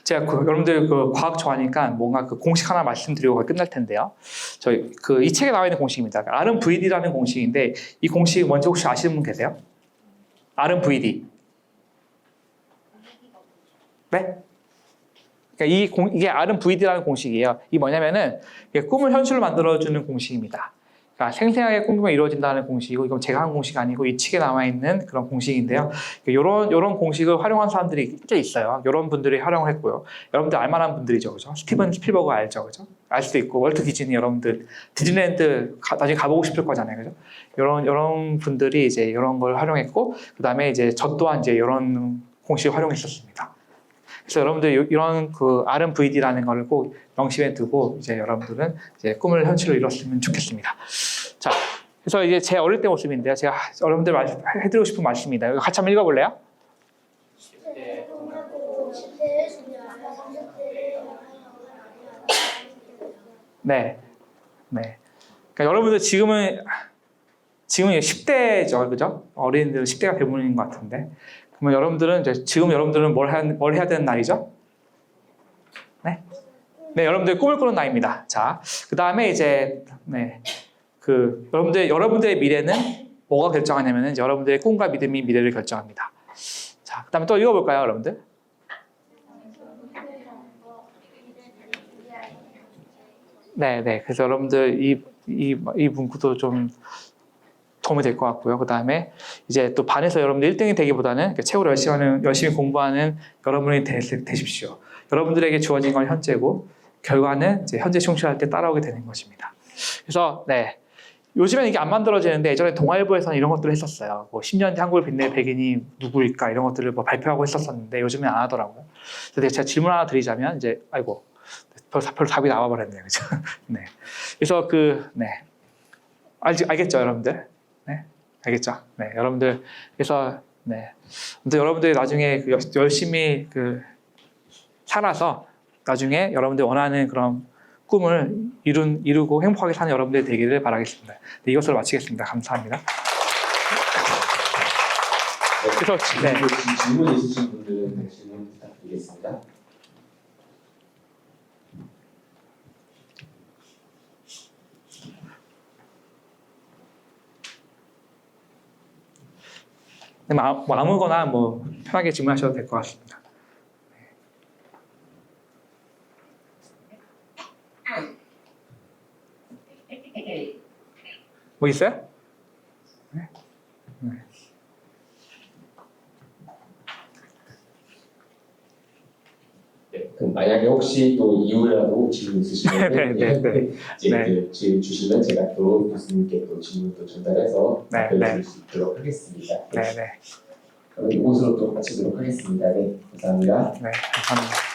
제가 여러분들 그 과학 좋아하니까 뭔가 그 공식 하나 말씀드리고 끝날 텐데요. 저희 이 책에 나와 있는 공식입니다. RMVD라는 공식인데 이 공식 뭔지 혹시 아시는 분 계세요? RMVD. 네? 그러니까 이게 RMVD라는 공식이에요. 이게 뭐냐면은 꿈을 현실로 만들어주는 공식입니다. 그러니까 생생하게 꿈꾸면 이루어진다는 공식이고 이건 제가 한 공식이 아니고 이 책에 나와 있는 그런 공식인데요. 이런 공식을 활용한 사람들이 꽤 있어요. 이런 분들이 활용을 했고요. 여러분들 알만한 분들이죠, 그죠? 스티븐 스필버그 알죠, 그죠? 알 수도 있고 월트 디즈니 여러분들 디즈니랜드 나중에 가보고 싶을 거잖아요, 그죠? 이런 분들이 이제 이런 걸 활용했고 그 다음에 이제 저 또한 이제 이런 공식을 활용했었습니다. 그래서 여러분들 이런 그 RMVD라는 걸 꼭 명심해 두고 이제 여러분들은 이제 꿈을 현실로 이뤘으면 좋겠습니다. 자, 그래서 이제 제 어릴 때 모습인데요. 제가 여러분들 해드리고 싶은 말씀입니다. 이거 같이 한번 읽어볼래요? 네, 네. 그러니까 여러분들 지금은 10대죠, 그죠? 어린이들 10대가 대부분인 것 같은데. 그러면 여러분들은 지금 여러분들은 뭘 해야 되는 나이죠? 네, 네, 여러분들 꿈을 꾸는 나이입니다. 자, 그 다음에 이제 여러분들의 미래는 뭐가 결정하냐면은 이제 여러분들의 꿈과 믿음이 미래를 결정합니다. 자, 그다음에 또 읽어볼까요, 여러분들? 네, 네. 그래서 여러분들 이 문구도 좀 도움이 될 것 같고요. 그 다음에 이제 또 반에서 여러분들 1등이 되기보다는 최고로 열심히 공부하는 여러분이 되십시오. 여러분들에게 주어진 건 현재고 결과는 이제 현재 충실할 때 따라오게 되는 것입니다. 그래서 요즘엔 이게 안 만들어지는데 예전에 동아일보에서는 이런 것들을 했었어요. 뭐 10년 뒤 한국을 빛낼 백인이 누구일까 이런 것들을 뭐 발표하고 했었었는데 요즘엔 안 하더라고요. 그래서 제가 질문 하나 드리자면 이제 별로 답이 나와버렸네요, 그죠? 네. 그래서 알겠죠, 여러분들? 네, 알겠죠? 네, 여러분들 그래서 근데 여러분들이 나중에 열심히 살아서 나중에 여러분들 원하는 그런 꿈을 이루고 행복하게 사는 여러분들이 되기를 바라겠습니다. 네, 이것으로 마치겠습니다. 감사합니다. 그래서 질문 있으신 분들은 질문 부탁드리겠습니다. 아무거나 편하게 질문하셔도 될 것 같습니다. 뭐 있어요? 네. 그럼 만약에 혹시 또 이후에라도 질문 있으시면 주시면 제가 또 교수님께 또 질문도 전달해서 답변 드릴 수 있도록 하겠습니다. 네. 그럼 이곳으로 또 마치도록 하겠습니다. 네, 감사합니다. 네, 감사합니다.